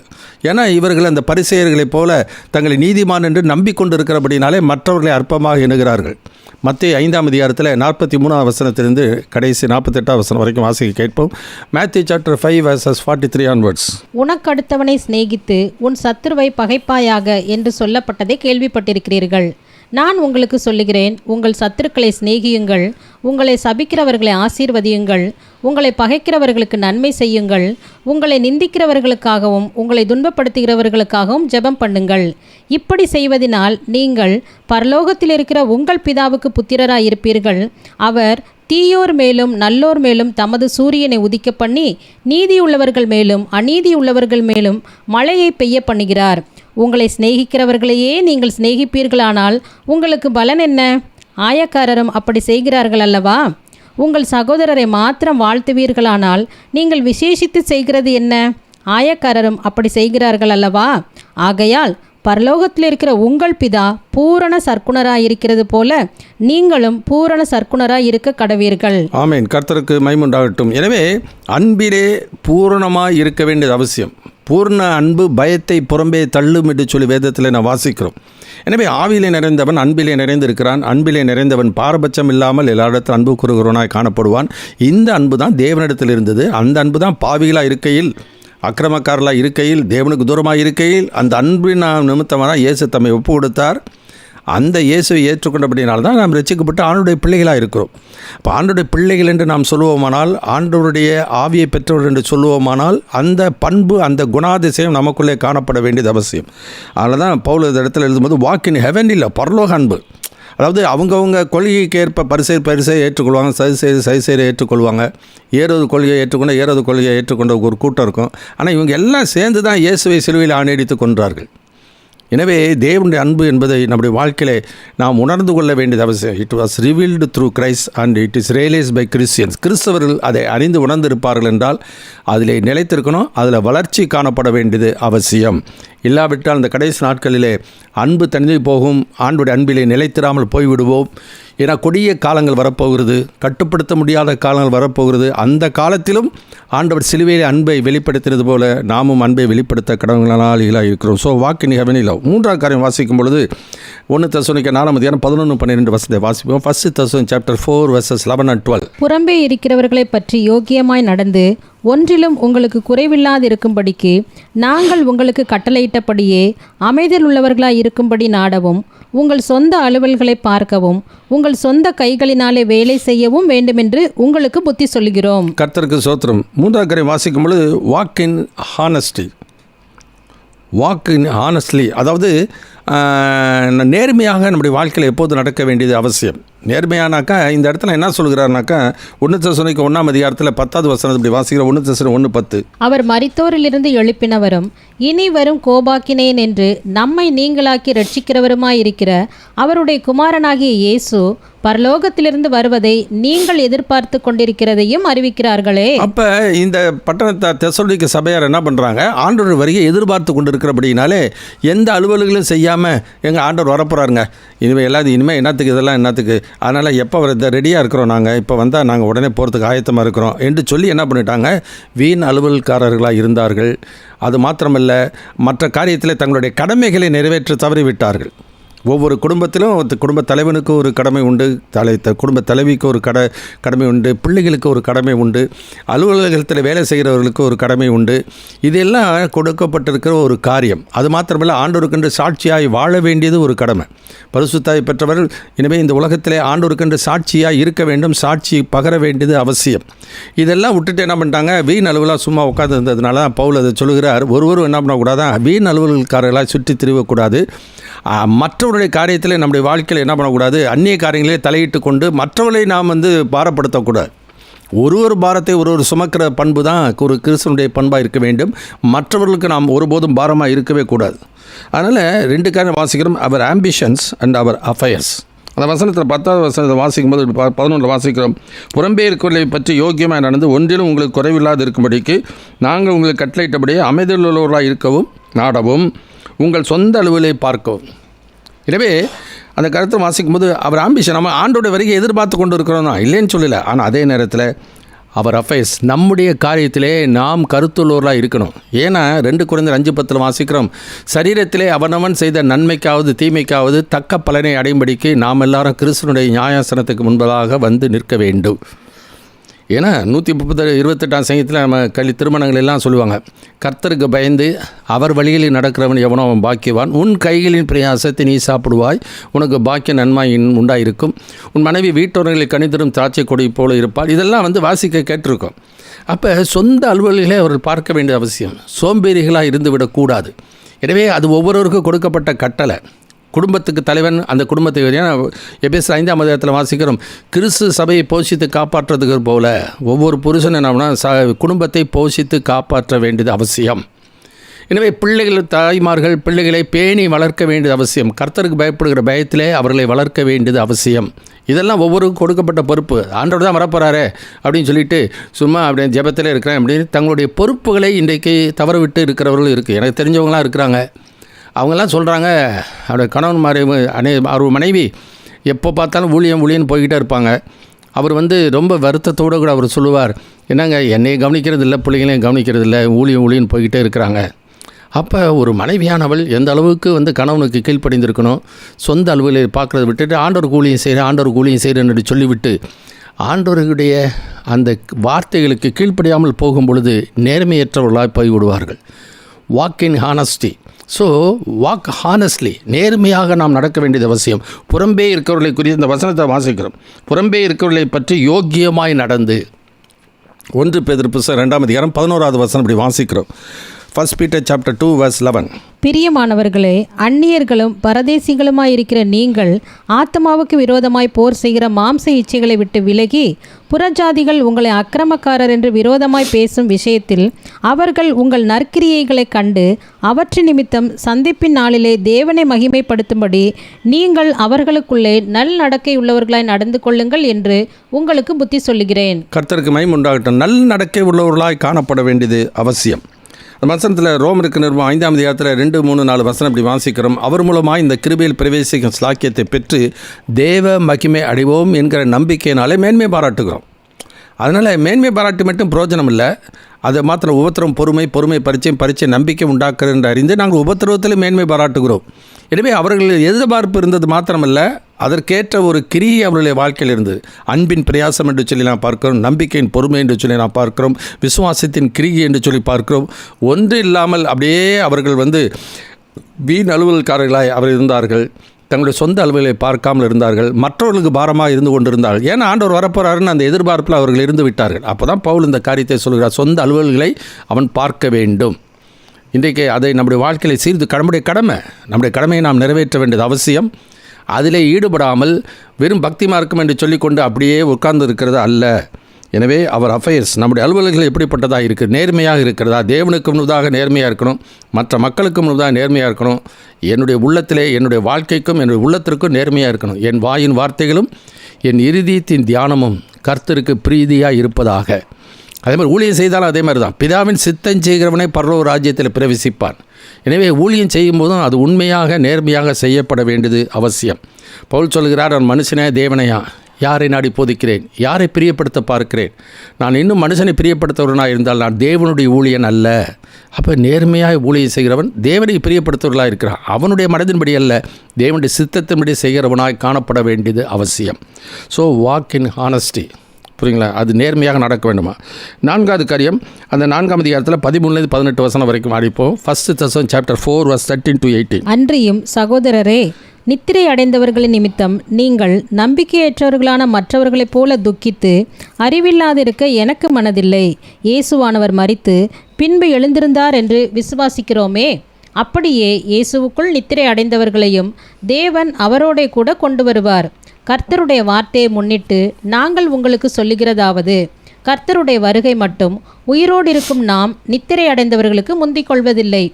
ஏன்னா இவர்கள் அந்த பரிசேயர்களைப் போல தங்களை நீதிமான் என்று நம்பிக்கொண்டு இருக்கிறபடினாலே மற்றவர்களை அற்பமாக எண்ணுகிறார்கள். மத்தேயு 5ஆம் அதிகாரத்தில் 43ஆம் வசனத்திலிருந்து கடைசி 48ஆம் வசனம் வரைக்கும் வாசிக்க கேட்போம். Matthew chapter 5 verses 43 onwards. உனக்கடுத்தவனை சிநேகித்து உன் சத்துருவை பகைப்பாயாக என்று சொல்லப்பட்டதை கேள்விப்பட்டிருக்கிறீர்கள். நான் உங்களுக்கு சொல்லுகிறேன், உங்கள் சத்துருக்களை சிநேகியுங்கள், உங்களை சபிக்கிறவர்களை ஆசீர்வதியுங்கள், உங்களை பகைக்கிறவர்களுக்கு நன்மை செய்யுங்கள், உங்களை நிந்திக்கிறவர்களுக்காகவும் உங்களை துன்பப்படுத்துகிறவர்களுக்காகவும் ஜெபம் பண்ணுங்கள். இப்படி செய்வதினால் நீங்கள் பரலோகத்தில் இருக்கிற உங்கள் பிதாவுக்கு புத்திரராயிருப்பீர்கள். அவர் தீயோர் மேலும் நல்லோர் மேலும் தமது சூரியனை உதிக்க பண்ணி நீதியுள்ளவர்கள் மேலும் அநீதியுள்ளவர்கள் மேலும் மழையை பெய்ய பண்ணுகிறார். உங்களை சிநேகிக்கிறவர்களையே நீங்கள் சிநேகிப்பீர்களானால் உங்களுக்கு பலன் என்ன? ஆயக்காரரும் அப்படி செய்கிறார்கள் அல்லவா? உங்கள் சகோதரரை மாத்திரம் வாழ்த்துவீர்களானால் நீங்கள் விசேஷித்து செய்கிறது என்ன? ஆயக்காரரும் அப்படி செய்கிறார்கள் அல்லவா? ஆகையால் பரலோகத்தில் இருக்கிற உங்கள் பிதா பூரண சற்குணராயிருக்கிறது போல நீங்களும் பூரண சற்குணராய் இருக்க கடவீர்கள். ஆமேன். கர்த்தருக்கு மகிமை உண்டாகட்டும். எனவே அன்பிலே பூரணமாக இருக்க வேண்டியது அவசியம். பூர்ண அன்பு பயத்தை புறம்பே தள்ளும் என்று சொல்லி வேதத்தில் நான் வாசிக்கிறோம். எனவே ஆவிலே நிறைந்தவன் அன்பிலே நிறைந்திருக்கிறான். அன்பிலே நிறைந்தவன் பாரபட்சம் இல்லாமல் எல்லா இடத்துல அன்பு கூறுகிறவனாய் காணப்படுவான். இந்த அன்பு தான் தேவனிடத்தில் இருந்தது. அந்த அன்பு தான் பாவிகளாக இருக்கையில், அக்கிரமக்காரர்களாக இருக்கையில், தேவனுக்கு தூரமாக இருக்கையில் அந்த அன்பின் நிமித்தமாக இயேசு தம்மை ஒப்பு கொடுத்தார். அந்த இயேசுவை ஏற்றுக்கொண்டபடினால தான் நாம் ரட்சிக்கப்பட்டு ஆண்டவருடைய பிள்ளைகளாக இருக்கிறோம். இப்போ ஆண்டவருடைய பிள்ளைகள் என்று நாம் சொல்லுவோமானால், ஆண்டவருடைய ஆவியை பெற்றவர் என்று சொல்லுவோமானால், அந்த பண்பு அந்த குணாதிசயம் நமக்குள்ளே காணப்பட வேண்டியது அவசியம். அதனால தான் பவுல் இந்த இடத்துல எழுதும்போது வாக் இன் ஹெவன் இல்லை, பரலோக அன்பு. அதாவது அவங்கவுங்க கொள்கைக்கு ஏற்ப பரிசை ஏற்றுக்கொள்வாங்க, சரிசெய்தை ஏற்றுக்கொள்வாங்க. ஏறுவது கொள்கையை ஏற்றுக்கொண்ட ஏறுவது கொள்கையை ஏற்றுக்கொண்ட ஒரு கூட்டம் இருக்கும். ஆனால் இவங்க எல்லாம் சேர்ந்து தான் இயேசுவை சிலுவையில் ஆணையடித்து கொன்றார்கள். எனவே தேவனுடைய அன்பு என்பதை நம்முடைய வாழ்க்கையிலே நாம் உணர்ந்து கொள்ள வேண்டியது அவசியம். It was revealed through Christ and it is realise by Christians. கிறிஸ்தவர்கள் அதை அறிந்து உணர்ந்திருப்பார்கள் என்றால் அதிலே நிலைத்திருக்கணும், அதில் வளர்ச்சி காணப்பட வேண்டியது அவசியம். இல்லாவிட்டால் அந்த கடைசி நாட்களிலே அன்பு தனிந்து போகும், ஆண்டுடைய அன்பிலே நிலைத்திராமல் போய்விடுவோம். ஏன்னா கொடிய காலங்கள் வரப்போகிறது, கட்டுப்படுத்த முடியாத காலங்கள் வரப்போகிறது. அந்த காலத்திலும் ஆண்டவர் சிலுவையிலே அன்பை வெளிப்படுத்தினது போல நாமும் அன்பை வெளிப்படுத்த கடவுளாக இருக்கிறோம். ஸோ வாக் இன் ஹெவன் இல்லை. மூன்றாவது காரியம் வாசிக்கும் பொழுது 1 தெசலோனிக்கர் 4ஆம் அதிகாரம் 11-12 வசனத்தை வாசிப்போம். 1 தெசலோனிக்கர் chapter 4 verses 11 and 12. புறம்பே இருக்கிறவர்களை பற்றி யோக்கியமாய் நடந்து ஒன்றிலும் உங்களுக்கு குறைவில்லாதிருக்கும்படிக்கு நாங்கள் உங்களுக்கு கட்டளையிட்டபடியே அமைதியில் உள்ளவர்களாய் இருக்கும்படி நாடவும், உங்கள் சொந்த அலுவல்களை பார்க்கவும், உங்கள் சொந்த கைகளினாலே வேலை செய்யவும் வேண்டுமென்று உங்களுக்கு புத்தி சொல்கிறோம். கர்த்தருக்கு ஸ்தோத்திரம். மூன்றாவது காரியம் வாசிக்கும் பொழுது walk in honesty. Walk in honestly, அதாவது நேர்மையாக நம்முடைய வாழ்க்கையில் எப்போது நடக்க வேண்டியது அவசியம். நேர்மையானாக்கா இந்த இடத்துல என்ன சொல்கிறாருனாக்கா 1 தெசலோனிக்கர் 1ஆம் அதிகாரத்தில் 10வது வசனம் இப்படி வாசிக்கிற 1 தெசலோனிக்கர் 1:10. அவர் மரித்தோரிலிருந்து எழுப்பினவரும் இனி வரும் கோபாக்கினேன் என்று நம்மை நீங்களாக்கி ரட்சிக்கிறவருமாயிருக்கிற அவருடைய குமாரனாகிய இயேசு பரலோகத்திலிருந்து வருவதை நீங்கள் எதிர்பார்த்து கொண்டிருக்கிறதையும் அறிவிக்கிறார்களே. அப்போ இந்த பட்டணத்தை தெசலோனிக்க சபையார் என்ன பண்ணுறாங்க? ஆண்டவர் வருகை எதிர்பார்த்து கொண்டு இருக்கிறபடினாலே எந்த அலுவல்களும் செய்யாமல் எங்கள் ஆண்டவர் வரப்போகிறாருங்க, இனிமேல் என்னத்துக்கு இதெல்லாம் என்னத்துக்கு, அதனால் எப்போ வர ரெடியாக இருக்கிறோம், நாங்கள் இப்போ வந்தால் நாங்கள் உடனே போகிறதுக்கு ஆயத்தமாக இருக்கிறோம் என்று சொல்லி என்ன பண்ணிட்டாங்க? வீண் அலுவல்காரர்களாக இருந்தார்கள். அது மாத்திரமல்ல, மற்ற காரியத்தில் தங்களுடைய கடமைகளை நிறைவேற்ற தவறிவிட்டார்கள். ஒவ்வொரு குடும்பத்திலும் குடும்ப தலைவனுக்கு ஒரு கடமை உண்டு, குடும்ப தலைவிக்கு ஒரு கடமை உண்டு, பிள்ளைகளுக்கு ஒரு கடமை உண்டு, அலுவலகத்தில் வேலை செய்கிறவர்களுக்கு ஒரு கடமை உண்டு. இதெல்லாம் கொடுக்கப்பட்டிருக்கிற ஒரு காரியம். அது மாத்திரமல்ல, ஆண்டவருக்கென்று சாட்சியாய் வாழ வேண்டியது ஒரு கடமை. பரிசுத்தாய் பெற்றவர்கள் இனிமேல் இந்த உலகத்திலே ஆண்டவருக்கென்று சாட்சியாக இருக்க வேண்டும், சாட்சி பகர வேண்டியது அவசியம். இதெல்லாம் விட்டுட்டு என்ன பண்ணிட்டாங்க? வீண் அலுவலாக சும்மா உட்காந்து இருந்ததுனால தான் பவுல் அதை சொல்லுகிறார். ஒருவரும் என்ன பண்ணக்கூடாதான்? வீண் அலுவல்காரர்களாக சுற்றி திரிவக்கூடாது. மற்றவருடைய காரியத்தில் நம்முடைய வாழ்க்கையில் என்ன பண்ணக்கூடாது? அந்நிய காரியங்களே தலையிட்டு கொண்டு மற்றவர்களை நாம் பாரப்படுத்தக்கூடாது. ஒரு பாரத்தை ஒரு சுமக்கிற பண்பு தான் ஒரு கிறிஸ்தவனுடைய பண்பாக இருக்க வேண்டும். மற்றவர்களுக்கு நாம் ஒருபோதும் பாரமாக இருக்கவே கூடாது. அதனால் 2 காரியம் வாசிக்கிறோம், அவர் ஆம்பிஷன்ஸ் அண்ட் அவர் அஃபயர்ஸ். அந்த வசனத்தில் 10வது வசனத்தை வாசிக்கும் போது 11 வாசிக்கிறோம், புறம்பே இருக்கிறவர்களை பற்றி யோக்கியமாக நடந்து ஒன்றிலும் உங்களுக்கு குறைவில்லாது இருக்கும்படிக்கு நாங்கள் உங்களுக்கு கட்டளையிட்டபடியே அமைதியுள்ளவர்களாக இருக்கவும் நாடவும் உங்கள் சொந்த அலுவலை பார்க்கவும். எனவே அந்த கருத்தை வாசிக்கும் போது அவர் ஆம்பிஷன், நம்ம ஆண்டோட வரைக்கும் எதிர்பார்த்து கொண்டு இருக்கிறோம் தான், இல்லைன்னு சொல்லலை. ஆனால் அதே நேரத்தில் அவர் அஃபேர்ஸ், நம்முடைய காரியத்திலே நாம் கருத்துள்ளவர்களாக இருக்கணும். ஏன்னா 2 Corinthians 5:10 வாசிக்கிறோம், சரீரத்திலே அவனவன் செய்த நன்மைக்காவது தீமைக்காவது தக்க பலனை அடையும்படிக்கு நாம் எல்லாரும் கிறிஸ்துவனுடைய நியாயாசனத்துக்கு முன்பதாக வந்து நிற்க வேண்டும். ஏன்னா 128 சங்கத்தில் நம்ம திருமணங்கள் எல்லாம் சொல்லுவாங்க, கர்த்தருக்கு பயந்து அவர் வழியில் நடக்கிறவன் எவனோ அவன் பாக்கியவான், உன் கைகளின் பிரயாசத்தை நீ சாப்பிடுவாய், உனக்கு பாக்கிய நன்மை உண்டாயிருக்கும், உன் மனைவி வீட்டோர்களை கணிதரும் திராட்சை கொடி போல இருப்பாள். இதெல்லாம் வாசிக்க கேட்டிருக்கோம். அப்போ சொந்த அலுவல்களை அவர்கள் பார்க்க வேண்டிய அவசியம், சோம்பேறிகளாக இருந்து விடக்கூடாது. எனவே அது ஒவ்வொருவருக்கும் கொடுக்கப்பட்ட கட்டளை. குடும்பத்துக்கு தலைவன் அந்த குடும்பத்தை, எபேசியர் 5ஆம் அதிகாரத்தில் வாசிக்கிறோம், கிறிஸ்து சபையை போஷித்து காப்பாற்றுறதுக்கு போல ஒவ்வொரு புருஷன் என்னன்னா குடும்பத்தை போஷித்து காப்பாற்ற வேண்டியது அவசியம். எனவே பிள்ளைகள், தாய்மார்கள் பிள்ளைகளை பேணி வளர்க்க வேண்டியது அவசியம். கர்த்தருக்கு பயப்படுகிற பயத்திலே அவர்களை வளர்க்க வேண்டியது அவசியம். இதெல்லாம் ஒவ்வொருக்கும் கொடுக்கப்பட்ட பொறுப்பு. ஆண்டவர் தான் வரப்போகிறாரே அப்படின்னு சொல்லிட்டு சும்மா அப்படியே ஜெபத்திலே இருக்கிறேன் அப்படின்னு தங்களுடைய பொறுப்புகளை இன்றைக்கு தவறவிட்டு இருக்கிறவர்கள் இருக்குது. எனக்கு தெரிஞ்சவங்களாம் இருக்கிறாங்க. அவங்கெல்லாம் சொல்கிறாங்க, அவருடைய கணவன் அவர் மனைவி எப்போ பார்த்தாலும் ஊழியன்னு போய்கிட்டே இருப்பாங்க. அவர் ரொம்ப வருத்தத்தோடு கூட அவர் சொல்லுவார், என்னங்க என்னையை கவனிக்கிறது இல்லை, பிள்ளைங்களையும் கவனிக்கிறது இல்லை, ஊழியன்னு போய்கிட்டே இருக்கிறாங்க. அப்போ ஒரு மனைவியானவள் எந்த அளவுக்கு கணவனுக்கு கீழ்ப்படிந்திருக்கணும், சொந்த அலுவலை பார்க்குறத விட்டுட்டு ஆண்டவருக்கு ஊழியம் செய்கிறேன்னு சொல்லிவிட்டு ஆண்டவருடைய அந்த வார்த்தைகளுக்கு கீழ்ப்படியாமல் போகும் பொழுது நேர்மையற்றவர்களாக போய்விடுவார்கள். Walk in honesty. So walk honestly, நேர்மையாக நாம் நடக்க வேண்டியது அவசியம். புறம்பே இருக்கிறவர்களை குறித்து இந்த வசனத்தை வாசிக்கிறோம், புறம்பே இருக்கிறவர்களை பற்றி யோக்கியமாய் நடந்து. 1 பேதுரு புத்தகம் 2ஆம் அதிகாரம் 11வது வசனம் இப்படி வாசிக்கிறோம். 1 Peter chapter 2 verse 11. பிரியமானவர்களே, அந்நியர்களும் பரதேசிகளுமாயிருக்கிற நீங்கள் ஆத்மாவுக்கு விரோதமாய் போர் செய்கிற மாம்ச இச்சைகளை விட்டு விலகி, புறஜாதிகள் உங்களை அக்கிரமக்காரர் என்று விரோதமாய் பேசும் விஷயத்தில் அவர்கள் உங்கள் நற்கிரியைகளை கண்டு அவற்றின் நிமித்தம் சந்திப்பின் நாளிலே தேவனை மகிமைப்படுத்தும்படி நீங்கள் அவர்களுக்குள்ளே நல் நடக்கை உள்ளவர்களாய் நடந்து கொள்ளுங்கள் என்று உங்களுக்கு புத்தி சொல்லுகிறேன். கர்த்தருக்கு மகிமை உண்டாகட்டும். நல் நடக்கை உள்ளவர்களாய் காணப்பட வேண்டியது அவசியம். அந்த வசனத்தில் ரோமருக்கு நிருபம் 5ஆம் அதிகாரத்தில் 2, 3, 4 வசனம் இப்படி வாசிக்கிறோம், அவர் மூலமாக இந்த கிருபையில் பிரவேசிக்கும் ஸ்லாக்கியத்தை பெற்று தேவ மகிமை அடைவோம் என்கிற நம்பிக்கையினாலே மேன்மை பாராட்டுகிறோம். அதனால் மேன்மை பாராட்டு மட்டும் பிரயோஜனம் இல்லை, அதை மாத்திரம் உபத்திரம், பொறுமை பரிச்சை நம்பிக்கை உண்டாக்குறது என்று அறிந்து நாங்கள் உபத்திரவத்தில் மேன்மை பாராட்டுகிறோம். எனவே அவர்கள் எதிர்பார்ப்பு இருந்தது மாத்திரமல்ல, அதற்கேற்ற ஒரு கிரியை அவர்களுடைய வாழ்க்கையில் இருந்தது. அன்பின் பிரயாசம் என்று சொல்லி நாம் பார்க்கிறோம், நம்பிக்கையின் பொறுமை என்று சொல்லி நாம் பார்க்கிறோம், விசுவாசத்தின் கிரியை என்று சொல்லி பார்க்கிறோம். ஒன்று இல்லாமல் அப்படியே அவர்கள் வீண் அலுவல்காரர்களாய் அவர் இருந்தார்கள். தங்களுடைய சொந்த அலுவலை பார்க்காமல் இருந்தார்கள், மற்றவர்களுக்கு பாரமாக இருந்து கொண்டிருந்தார்கள். ஏன்னா ஆண்டவர் வரப்போறாருன்னு அந்த எதிர்பார்ப்பில் அவர்கள் இருந்து விட்டார்கள். அப்போ தான் பவுல் இந்த காரியத்தை சொல்கிறார், சொந்த அலுவல்களை அவன் பார்க்க வேண்டும். இன்றைக்கு அதை நம்முடைய வாழ்க்கையை சீர்து நம்முடைய கடமையை நாம் நிறைவேற்ற வேண்டியது அவசியம். அதிலே ஈடுபடாமல் வெறும் பக்தி மார்க்கம் என்று சொல்லிக்கொண்டு அப்படியே உட்கார்ந்து இருக்கிறது அல்ல. எனவே அவர் அஃபேர்ஸ், நம்முடைய அலுவலர்கள் எப்படிப்பட்டதாக இருக்குது, நேர்மையாக இருக்கிறதா, தேவனுக்கு முன்னதாக நேர்மையாக இருக்கணும், மற்ற மக்களுக்கு முன்னதாக நேர்மையாக இருக்கணும், என்னுடைய உள்ளத்திலே என்னுடைய வாழ்க்கைக்கும் என்னுடைய உள்ளத்திற்கும் நேர்மையாக இருக்கணும். என் வாயின் வார்த்தைகளும் என் இருதயத்தின் தியானமும் கர்த்தருக்கு பிரீதியாக இருப்பதாக. அதே மாதிரி ஊழியம் செய்தாலும் அதே மாதிரி தான், பிதாவின் சித்தம் செய்கிறவனை பரலோக ராஜ்யத்தில் பிரவேசிப்பான். எனவே ஊழியம் செய்யும்போதும் அது உண்மையாக நேர்மையாக செய்யப்பட வேண்டியது அவசியம். பவுல் சொல்கிறார், நான் மனுஷனே தேவனையா யாரை நாடி போதிக்கிறேன், யாரை பிரியப்படுத்த பார்க்கிறேன், நான் இன்னும் மனுஷனை பிரியப்படுத்தவர்களாக இருந்தால் நான் தேவனுடைய ஊழியன் அல்ல. அப்போ நேர்மையாக ஊழியம் செய்கிறவன் தேவனை பிரியப்படுத்தவர்களாக இருக்கிறான். அவனுடைய மனதின்படி அல்ல, தேவனுடைய சித்தத்தின்படி செய்கிறவனாய் காணப்பட வேண்டியது அவசியம். ஸோ வாக் இன் ஹானஸ்டி, புரியுங்களா? அது நேர்மையாக நடக்க வேண்டுமா. 4வது காரியம், அந்த 4ஆம் அதிகாரத்தில் 13-18 வசனம் வரைக்கும் ஆடிப்போம். 1 Thessalonians chapter 4 verse 13-18. அன்றியும் சகோதரரே, நித்திரை அடைந்தவர்களின் நிமித்தம் நீங்கள் நம்பிக்கையற்றவர்களான மற்றவர்களைப் போல துக்கித்து அறிவில்லாதிருக்க எனக்கு மனதில்லை. இயேசுவானவர் மரித்து பின்பு எழுந்திருந்தார் என்று விசுவாசிக்கிறோமே, அப்படியே இயேசுவுக்குள் நித்திரை அடைந்தவர்களையும் தேவன் அவரோடே கூட கொண்டு வருவார். கர்த்தருடைய வார்த்தையை முன்னிட்டு நாங்கள் உங்களுக்கு சொல்லுகிறதாவது, கர்த்தருடைய வருகை மட்டும் உயிரோடு இருக்கும் நாம் நித்திரை அடைந்தவர்களுக்கு முந்திக் கொள்வதில்லை.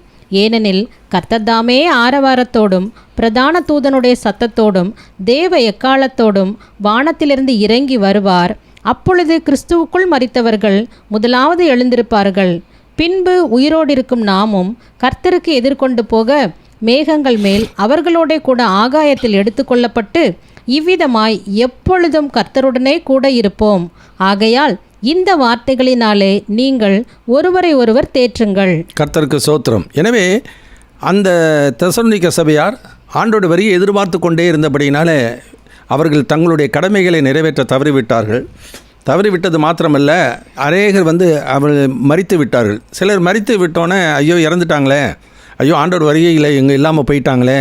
ஏனெனில் கர்த்தர்தாமே ஆரவாரத்தோடும் பிரதான தூதனுடைய சத்தத்தோடும் தேவ எக்காலத்தோடும் வானத்திலிருந்து இறங்கி வருவார். அப்பொழுது கிறிஸ்துவுக்குள் மரித்தவர்கள் முதலாவது எழுந்திருப்பார்கள். பின்பு உயிரோடு இருக்கும் நாமும் கர்த்தருக்கு எதிர்கொண்டு போக மேகங்கள் மேல் அவர்களோட கூட ஆகாயத்தில் எடுத்துக்கொள்ளப்பட்டு இவ்விதமாய் எப்பொழுதும் கர்த்தருடனே கூட இருப்போம். ஆகையால் இந்த வார்த்தைகளினாலே நீங்கள் ஒருவரை ஒருவர் தேற்றுங்கள். கர்த்தருக்கு ஸ்தோத்திரம். எனவே அந்த தெசலோனிக்க சபையார் ஆண்டோட வரியை எதிர்பார்த்து கொண்டே இருந்தபடினாலே அவர்கள் தங்களுடைய கடமைகளை நிறைவேற்ற தவறிவிட்டார்கள். தவறிவிட்டது மாத்திரமல்ல, அநேகர் அவர்கள் மரித்து விட்டார்கள். சிலர் மரித்து விட்டோன்னே ஐயோ இறந்துட்டாங்களே, ஐயோ ஆண்டோட வருகையில் இங்கே இல்லாமல் போயிட்டாங்களே,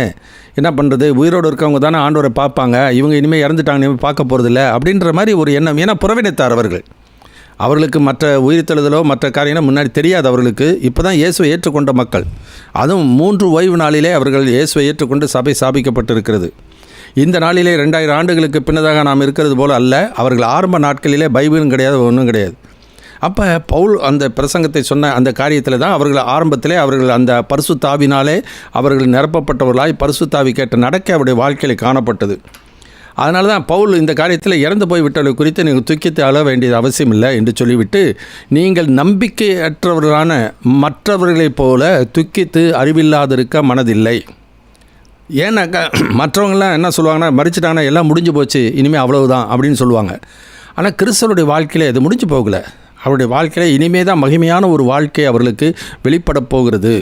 என்ன பண்ணுறது, உயிரோடு இருக்கவங்க தானே ஆண்டோரை பார்ப்பாங்க, இவங்க இனிமேல் இறந்துட்டாங்க, இனிமேல் பார்க்க போகிறதில்ல அப்படின்ற மாதிரி ஒரு எண்ணம். ஏன்னா புறவினைத்தார் அவர்களுக்கு மற்ற உயிர்த்தெழுதலோ மற்ற காரியங்களோ முன்னாடி தெரியாது. அவர்களுக்கு இப்போ தான் இயேசுவை ஏற்றுக்கொண்ட மக்கள். அதுவும் 3 ஓய்வு நாளிலே அவர்கள் இயேசுவை ஏற்றுக்கொண்டு சபை ஸ்தாபிக்கப்பட்டிருக்கிறது. இந்த நாளிலே 2000 ஆண்டுகளுக்கு பின்னதாக நாம் இருக்கிறது போல் அல்ல. அவர்கள் ஆரம்ப நாட்களிலே பைபிளும் கிடையாது, ஒன்றும் கிடையாது. அப்போ பவுல் அந்த பிரசங்கத்தை சொன்ன அந்த காரியத்தில் தான் அவர்கள் ஆரம்பத்திலே அவர்கள் அந்த பரிசுத்தாவினாலே அவர்கள் நிரப்பப்பட்டவர்களாய் பரிசுத்தாவி கேட்ட நடக்க அவருடைய வாழ்க்கையில் காணப்பட்டது. அதனால தான் பவுல் இந்த காரியத்தில் இறந்து போய் விட்டவர்கள் குறித்து நீங்கள் துக்கித்து அழ வேண்டியது அவசியம் இல்லை என்று சொல்லிவிட்டு, நீங்கள் நம்பிக்கையற்றவர்களான மற்றவர்களைப் போல துக்கித்து அறிவில்லாதிருக்க மனதில்லை. ஏன்னாக்கா மற்றவங்களாம் என்ன சொல்லுவாங்கன்னா, மறிச்சிட்டாங்கன்னா எல்லாம் முடிஞ்சு போச்சு, இனிமேல் அவ்வளவுதான் அப்படின்னு சொல்லுவாங்க. ஆனால் கிறிஸ்தவருடைய வாழ்க்கையில் அது முடிஞ்சு போகலை. அவருடைய வாழ்க்கையில் இனிமே தான் மகிமையான ஒரு வாழ்க்கை அவர்களுக்கு வெளிப்பட போகிறது.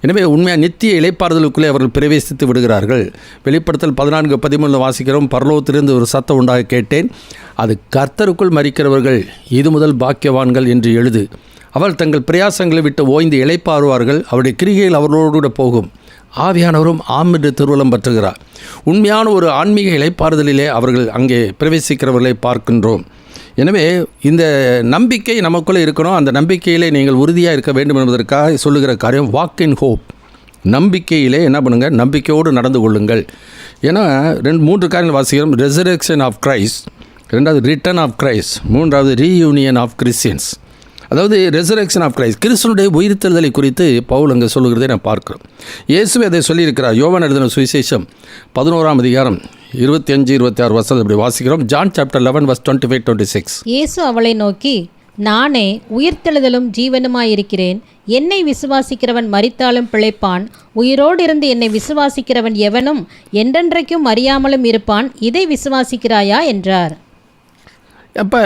எனவே உண்மையாக நித்திய இளைப்பாறுதலுக்குள்ளே அவர்கள் பிரவேசித்து விடுகிறார்கள். வெளிப்படுத்தல் 14:13 வாசிக்கிறோம். பரலோகத்திலிருந்து ஒரு சத்தம் உண்டாக கேட்டேன், அது கர்த்தருக்குள் மரிக்கிறவர்கள் இது முதல் பாக்கியவான்கள் என்று எழுது. அவள் தங்கள் பிரயாசங்களை விட்டு ஓய்ந்து இளைப்பாறுவார்கள். அவருடைய கிரிகைகள் அவர்களோடு கூட போகும். ஆவியானவரும் ஆம் என்று திருவலம் பற்றுகிறார். உண்மையான ஒரு ஆன்மீக இளைப்பாறுதலிலே அவர்கள் அங்கே பிரவேசிக்கிறவர்களை பார்க்கின்றோம். எனவே இந்த நம்பிக்கை நமக்குள்ளே இருக்கணும். அந்த நம்பிக்கையிலே நீங்கள் உறுதியாக இருக்க வேண்டும் என்பதற்காக சொல்லுகிற காரியம் வாக் இன் ஹோப். நம்பிக்கையிலே என்ன பண்ணுங்கள், நம்பிக்கையோடு நடந்து கொள்ளுங்கள். ஏன்னா 3 காரியங்கள் வாசிக்கிறோம். ரெசரக்ஷன் ஆஃப் கிரைஸ்ட், 2வது ரிட்டர்ன் ஆஃப் கிரைஸ்ட், 3வது ரீயூனியன் ஆஃப் கிறிஸ்டியன்ஸ். அதாவது ரெசரக்ஷன் ஆஃப் கிரைஸ்ட், கிறிஸ்துனுடைய உயிர்த்தெழுதலை குறித்து பவுல் அங்கே சொல்லுகிறதை நான் பார்க்கிறோம். இயேசுவே அதை சொல்லியிருக்கிறார். யோவான் எழுதின சுவிசேஷம் 11ஆம் அதிகாரம் 25-26 வசனம் இப்படி வாசிக்கிறோம். John chapter 11 verse 25-26. இயேசு அவளை நோக்கி, நானே உயிர்த்தெழுதலும் ஜீவனுமாயிருக்கிறேன். என்னை விசுவாசிக்கிறவன் மரித்தாலும் பிழைப்பான். உயிரோடு இருந்து என்னை விசுவாசிக்கிறவன் எவனும் என்றென்றைக்கும் அறியாமலும் இருப்பான். இதை விசுவாசிக்கிறாயா என்றார். அப்போ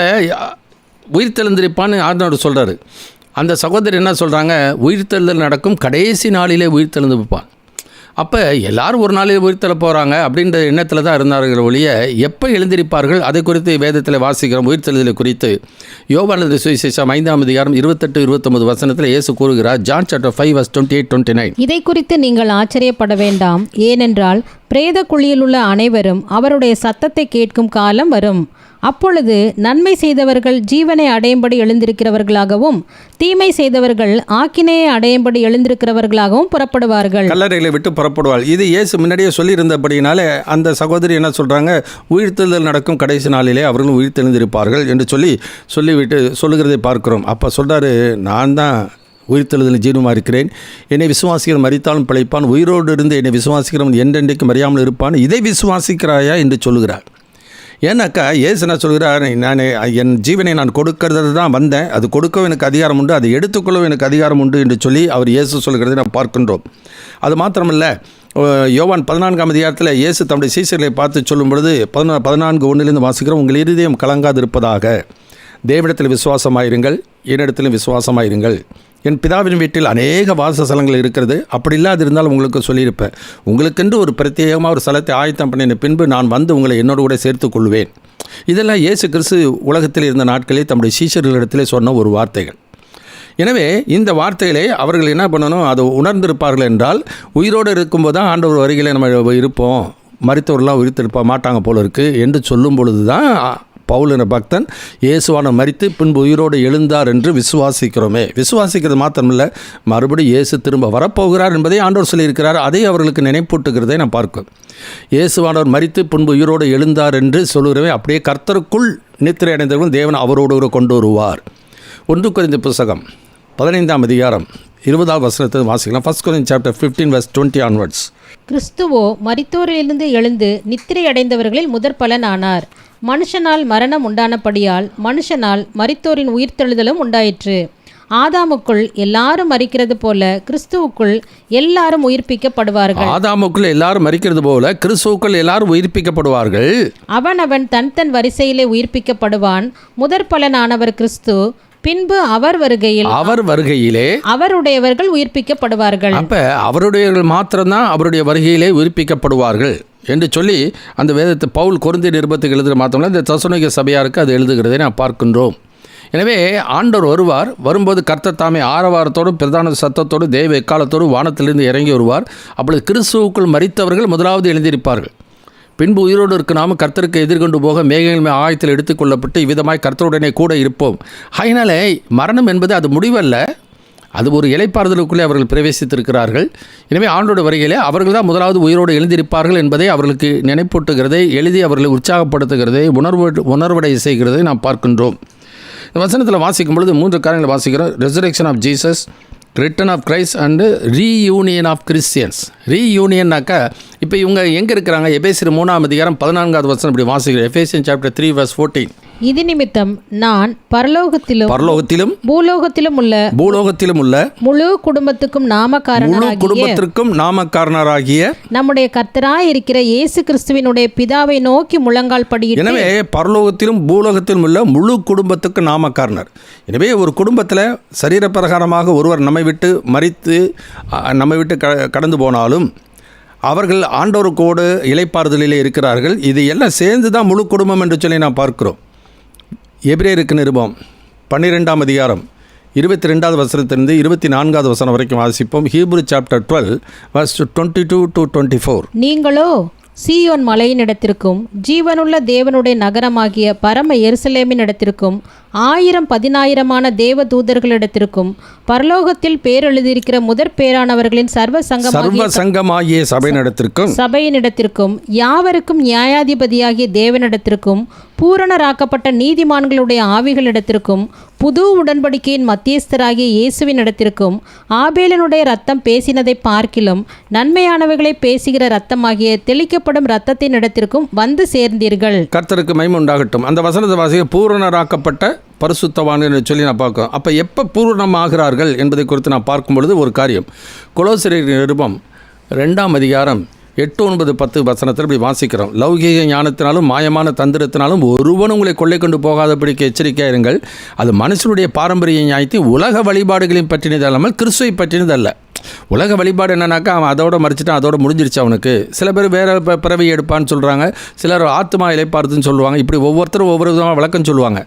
உயிர்த்தெழுந்திருப்பான்னு ஆண்டவர் சொல்கிறாரு. அந்த சகோதரி என்ன சொல்கிறாங்க, உயிர்த்தெழுதல் நடக்கும் கடைசி நாளிலே உயிர்த்தெழுந்து வைப்பான். அப்போ எல்லாரும் ஒரு நாளில் உயிர்த்தெழ போகிறாங்க அப்படின்ற எண்ணத்தில் தான் இருந்தார்கள் ஒழிய எப்போ எழுந்திருப்பார்கள் அதை குறித்து வேதத்தில் வாசிக்கிறோம். உயிர்த்தெழுதலை குறித்து யோவான் எழுதின சுவிசேஷம் 5ஆம் அதிகாரம் 28-29 வசனத்தில் இயேசு கூறுகிறார். John chapter 5 verse 28-29. இதை குறித்து நீங்கள் ஆச்சரியப்பட வேண்டாம். ஏனென்றால் பிரேத குழியில் உள்ள அனைவரும் அவருடைய சத்தத்தை கேட்கும் காலம் வரும். அப்பொழுது நன்மை செய்தவர்கள் ஜீவனை அடையும்படி எழுந்திருக்கிறவர்களாகவும் தீமை செய்தவர்கள் ஆக்கினையை அடையும்படி எழுந்திருக்கிறவர்களாகவும் புறப்படுவார்கள். கல்லறைகளை விட்டு புறப்படுவார்கள். இது இயேசு முன்னாடியே சொல்லியிருந்தபடினாலே அந்த சகோதரி என்ன சொல்கிறாங்க, உயிர்த்தெழுதல் நடக்கும் கடைசி நாளிலே அவர்களும் உயிர்த்தெழுந்திருப்பார்கள் என்று சொல்லிவிட்டு சொல்லுகிறதை பார்க்கிறோம். அப்போ சொல்கிறாரு, நான் தான் உயிர்த்தெழுதல் ஜீவனுமாக இருக்கிறேன். என்னை விசுவாசிக்கிறவன் மரித்தாலும் பிழைப்பான். உயிரோடு இருந்து என்னை விசுவாசிக்கிறவன் என்றென்றைக்கும் மறியாமல் இருப்பான். இதை விசுவாசிக்கிறாயா என்று சொல்லுகிறார். ஏன்னாக்கா இயேசு என்ன சொல்கிறார், நான் என் ஜீவனை நான் கொடுக்கறது தான் வந்தேன், அது கொடுக்கவும் எனக்கு அதிகாரம் உண்டு, அதை எடுத்துக்கொள்ளவும் எனக்கு அதிகாரம் உண்டு என்று சொல்லி அவர் இயேசு சொல்கிறதை நாம் பார்க்கின்றோம். அது மாத்திரமல்ல, யோவான் 14ஆம் அதிகாரத்தில் இயேசு தம்முடைய சீசர்களை பார்த்து சொல்லும் பொழுது 14:1 வாசிக்கிறோம். உங்கள் இருதயம் கலங்காதிருப்பதாக, தேவனிடத்தில் விசுவாசமாயிருங்கள், என்னிடத்திலும் விசுவாசமாயிருங்கள். என் பிதாவின் வீட்டில் அநேக வாசஸ்தலங்கள் இருக்கிறது. அப்படி இல்லாதிருந்தால் உங்களுக்கு சொல்லியிருப்பேன். உங்களுக்கென்று ஒரு பிரத்யேகமாக ஒரு ஸ்தலத்தை ஆயத்தம் பண்ணின பின்பு நான் வந்து உங்களை என்னோடு கூட சேர்த்து கொள்வேன். இதெல்லாம் இயேசு கிறிஸ்து உலகத்தில் இருந்த நாட்களில் தம்முடைய சீஷர்களிடத்திலே சொன்ன ஒரு வார்த்தைகள். எனவே இந்த வார்த்தைகளை அவர்கள் என்ன பண்ணணும், அதை உணர்ந்திருப்பார்கள் என்றால் உயிரோடு இருக்கும்போது தான் ஆண்டவர் வருகையில் நம்ம இருப்போம், மரித்தவர்களாம் உயிர்த்திருப்ப மாட்டாங்க போல இருக்குது என்று சொல்லும் பொழுது தான் பவுல் என்ற பக்தன் இயேசுவான மரித்து பின்பு உயிரோடு எழுந்தார் என்று விசுவாசிக்கிறோமே. விசுவாசிக்கிறது மாத்திரமில்லை, மறுபடியும் இயேசு திரும்ப வரப்போகிறார் என்பதை ஆண்டவர் சொல்லியிருக்கிறார். அதை அவர்களுக்கு நினைப்பூட்டுகிறதை நான் பார்க்கிறோம். இயேசுவானவர் மரித்து பின்பு உயிரோடு எழுந்தார் என்று சொல்லுகிறவே அப்படியே கர்த்தருக்குள் நித்திரை அடைந்தவர்கள் தேவன் அவரோடு கொண்டு வருவார். 1 கொரிந்தியர் புத்தகம் 15ஆம் அதிகாரம் 20ஆம் வசனத்தை வாசிக்கலாம். 1 Corinthians chapter 15 verse 20 onwards. கிறிஸ்துவோ மரித்தோரிலிருந்து எழுந்து நித்திரை அடைந்தவர்களில் முதற் பலனானார். மனுஷனால் மரணம் உண்டானபடியால் மனுஷனால் மரித்தோரின் உயிர்த்தெழுதலும் உண்டாயிற்று. ஆதாமுக்குள் எல்லாரும் மரிக்கிறது போல கிறிஸ்துவுக்குள் எல்லாரும் உயிர்ப்பிக்கப்படுவார்கள். ஆதாமுக்குள் எல்லாரும் மரிக்கிறது போல கிறிஸ்துவுக்குள் எல்லாரும் உயிர்ப்பிக்கப்படுவார்கள். அவன் தன் தன் வரிசையிலே உயிர்ப்பிக்கப்படுவான். முதற் பலனானவர் கிறிஸ்து, பின்பு அவர் வருகையிலே அவருடையவர்கள் உயிர்ப்பிக்கப்படுவார்கள். அப்ப அவருடையவர்கள் மாத்திரம்தான் அவருடைய வருகையிலே உயிர்ப்பிக்கப்படுவார்கள் என்று சொல்லி அந்த வேதத்தை பவுல் கொரிந்தியர் நிருபத்துக்கு எழுதுகிற மாத்திரம்ல இந்த தெசலோனிக்க சபையாருக்கு அது எழுதுகிறதை நான் பார்க்கின்றோம். எனவே ஆண்டவர் வரும்போது கர்த்தர் தாமே ஆரவாரத்தோடும் பிரதான சத்தத்தோடு தேவ எக்காலத்தோடு வானத்திலிருந்து இறங்கி வருவார். அப்பொழுது கிறிஸ்துவுக்குள் மரித்தவர்கள் முதலாவது எழுந்திருப்பார்கள். பின்பு உயிரோடு இருக்க நாம கர்த்தருக்கு எதிர்கொண்டு போக மேகங்கள் ஆயத்தில் எடுத்துக்கொள்ளப்பட்டு இவ்விதமாய் கர்த்தருடனே கூட இருப்போம். அதனாலே மரணம் என்பது அது முடிவல்ல, அது ஒரு இளைப்பாறுதலுக்குள்ளே அவர்கள் பிரவேசித்திருக்கிறார்கள். எனவே ஆண்டோட வருகையிலே அவர்கள் தான் முதலாவது உயிரோடு எழுந்திருப்பார்கள் என்பதை அவர்களுக்கு நினைப்பூட்டுகிறதை, எழுதி அவர்களை உற்சாகப்படுத்துகிறதை, உணர்வடைய செய்கிறதை நாம் பார்க்கின்றோம். இந்த வசனத்தில் வாசிக்கும் பொழுது 3 காரியங்களை வாசிக்கிறோம். Resurrection of Jesus, return of Christ and reunion of Christians. ரீயூனியன்னாக்கா இப்போ இவங்க எங்கே இருக்கிறாங்க? எபேசியர் 3ஆம் அதிகாரம் 14ஆவது வசனம் இப்படி வாசிக்கிறோம். Ephesian chapter 3 verse 14. இது நிமித்தம் நான் பரலோகத்திலும் பூலோகத்திலும் உள்ள முழு குடும்பத்துக்கும் நாமக்காரனாராகிய நம்முடைய கர்த்தராய் இருக்கிற இயேசு கிறிஸ்துவினுடைய பிதாவை நோக்கி முழங்கால் படியிட்டு. எனவே பரலோகத்திலும் பூலோகத்திலும் உள்ள முழு குடும்பத்துக்கு நாமக்காரனர். எனவே ஒரு குடும்பத்தில் சரீர பிரகாரமாக ஒருவர் நம்மை விட்டு மரித்து நம்மை விட்டு கடந்து போனாலும் அவர்கள் ஆண்டவருக்கோடு இளைப்பாறுதலிலே இருக்கிறார்கள். இது எல்லாம் சேர்ந்து தான் முழு குடும்பம் என்று சொல்லி நாம் பார்க்கிறோம். எபிரேயருக்கு நிருபம் 12ஆம் அதிகாரம் 22வது வசனத்திலிருந்து 24வது வசனம் வரைக்கும் வாசிப்போம். Hebrew chapter 12 verse 22 to 24. நீங்களோ சீயோன் மலையினிடத்திற்கும் ஜீவனுள்ள தேவனுடைய நகரமாகிய பரம எருசலேமின் இடத்திற்கும் 1000-10,000 தேவ தூதர்களிடத்திற்கும் பரலோகத்தில் பேரெழுதியிருக்கிற முதற் பேரானவர்களின் சர்வ சங்கமாகிய சபையினிடத்திற்கும் யாவருக்கும் நியாயாதிபதியாகிய தேவனிடத்திற்கும் பூரணராக்கப்பட்ட நீதிமான்களுடைய ஆவிகளிடத்திற்கும் புது உடன்படிக்கையின் மத்தியஸ்தராகிய இயேசுவின் இடத்திற்கும் ஆபேலனுடைய ரத்தம் பேசினதை பார்க்கிலும் நன்மையானவைகளை பேசுகிற ரத்தமாகிய தெளிக்கப்படும் ரத்தத்தின் இடத்திற்கும் வந்து சேர்ந்தீர்கள். கர்த்தருக்கு மகிமை உண்டாகட்டும். அந்த வசனத்தை வாசிக்க பூரணராக்கப்பட்ட பரிசுத்தவான்கள் என்று சொல்லி நான் பார்க்கிறோம். அப்போ எப்போ பூரணமாகிறார்கள் என்பதை குறித்து நான் பார்க்கும் பொழுது ஒரு காரியம், கொலோசியர் நிருபம் 2ஆம் அதிகாரம் 8, 9, 10 வசனத்தில் இப்படி வாசிக்கிறோம். லௌகீக ஞானத்தினாலும் மாயமான தந்திரத்தினாலும் ஒருவனும் உங்களை கொள்ளை கொண்டு போகாதபடிக்கு எச்சரிக்கையாக இருங்கள். அது மனுஷனுடைய பாரம்பரிய ஞானத்தை உலக வழிபாடுகளையும் பற்றினது அல்லாமல் கிறிஸ்துவை பற்றினது அல்ல. உலக வழிபாடு என்னன்னாக்கா அவன் அதோட மறைச்சிட்டான், அதோட முடிஞ்சிருச்சு அவனுக்கு. சில பேர் வேறு பிறவி எடுப்பான்னு சொல்கிறாங்க, சிலர் ஆத்மா இலைப்பாறுதுன்னு சொல்லுவாங்க. இப்படி ஒவ்வொருத்தரும் ஒவ்வொரு விதமாக விளக்கம் சொல்லுவாங்க.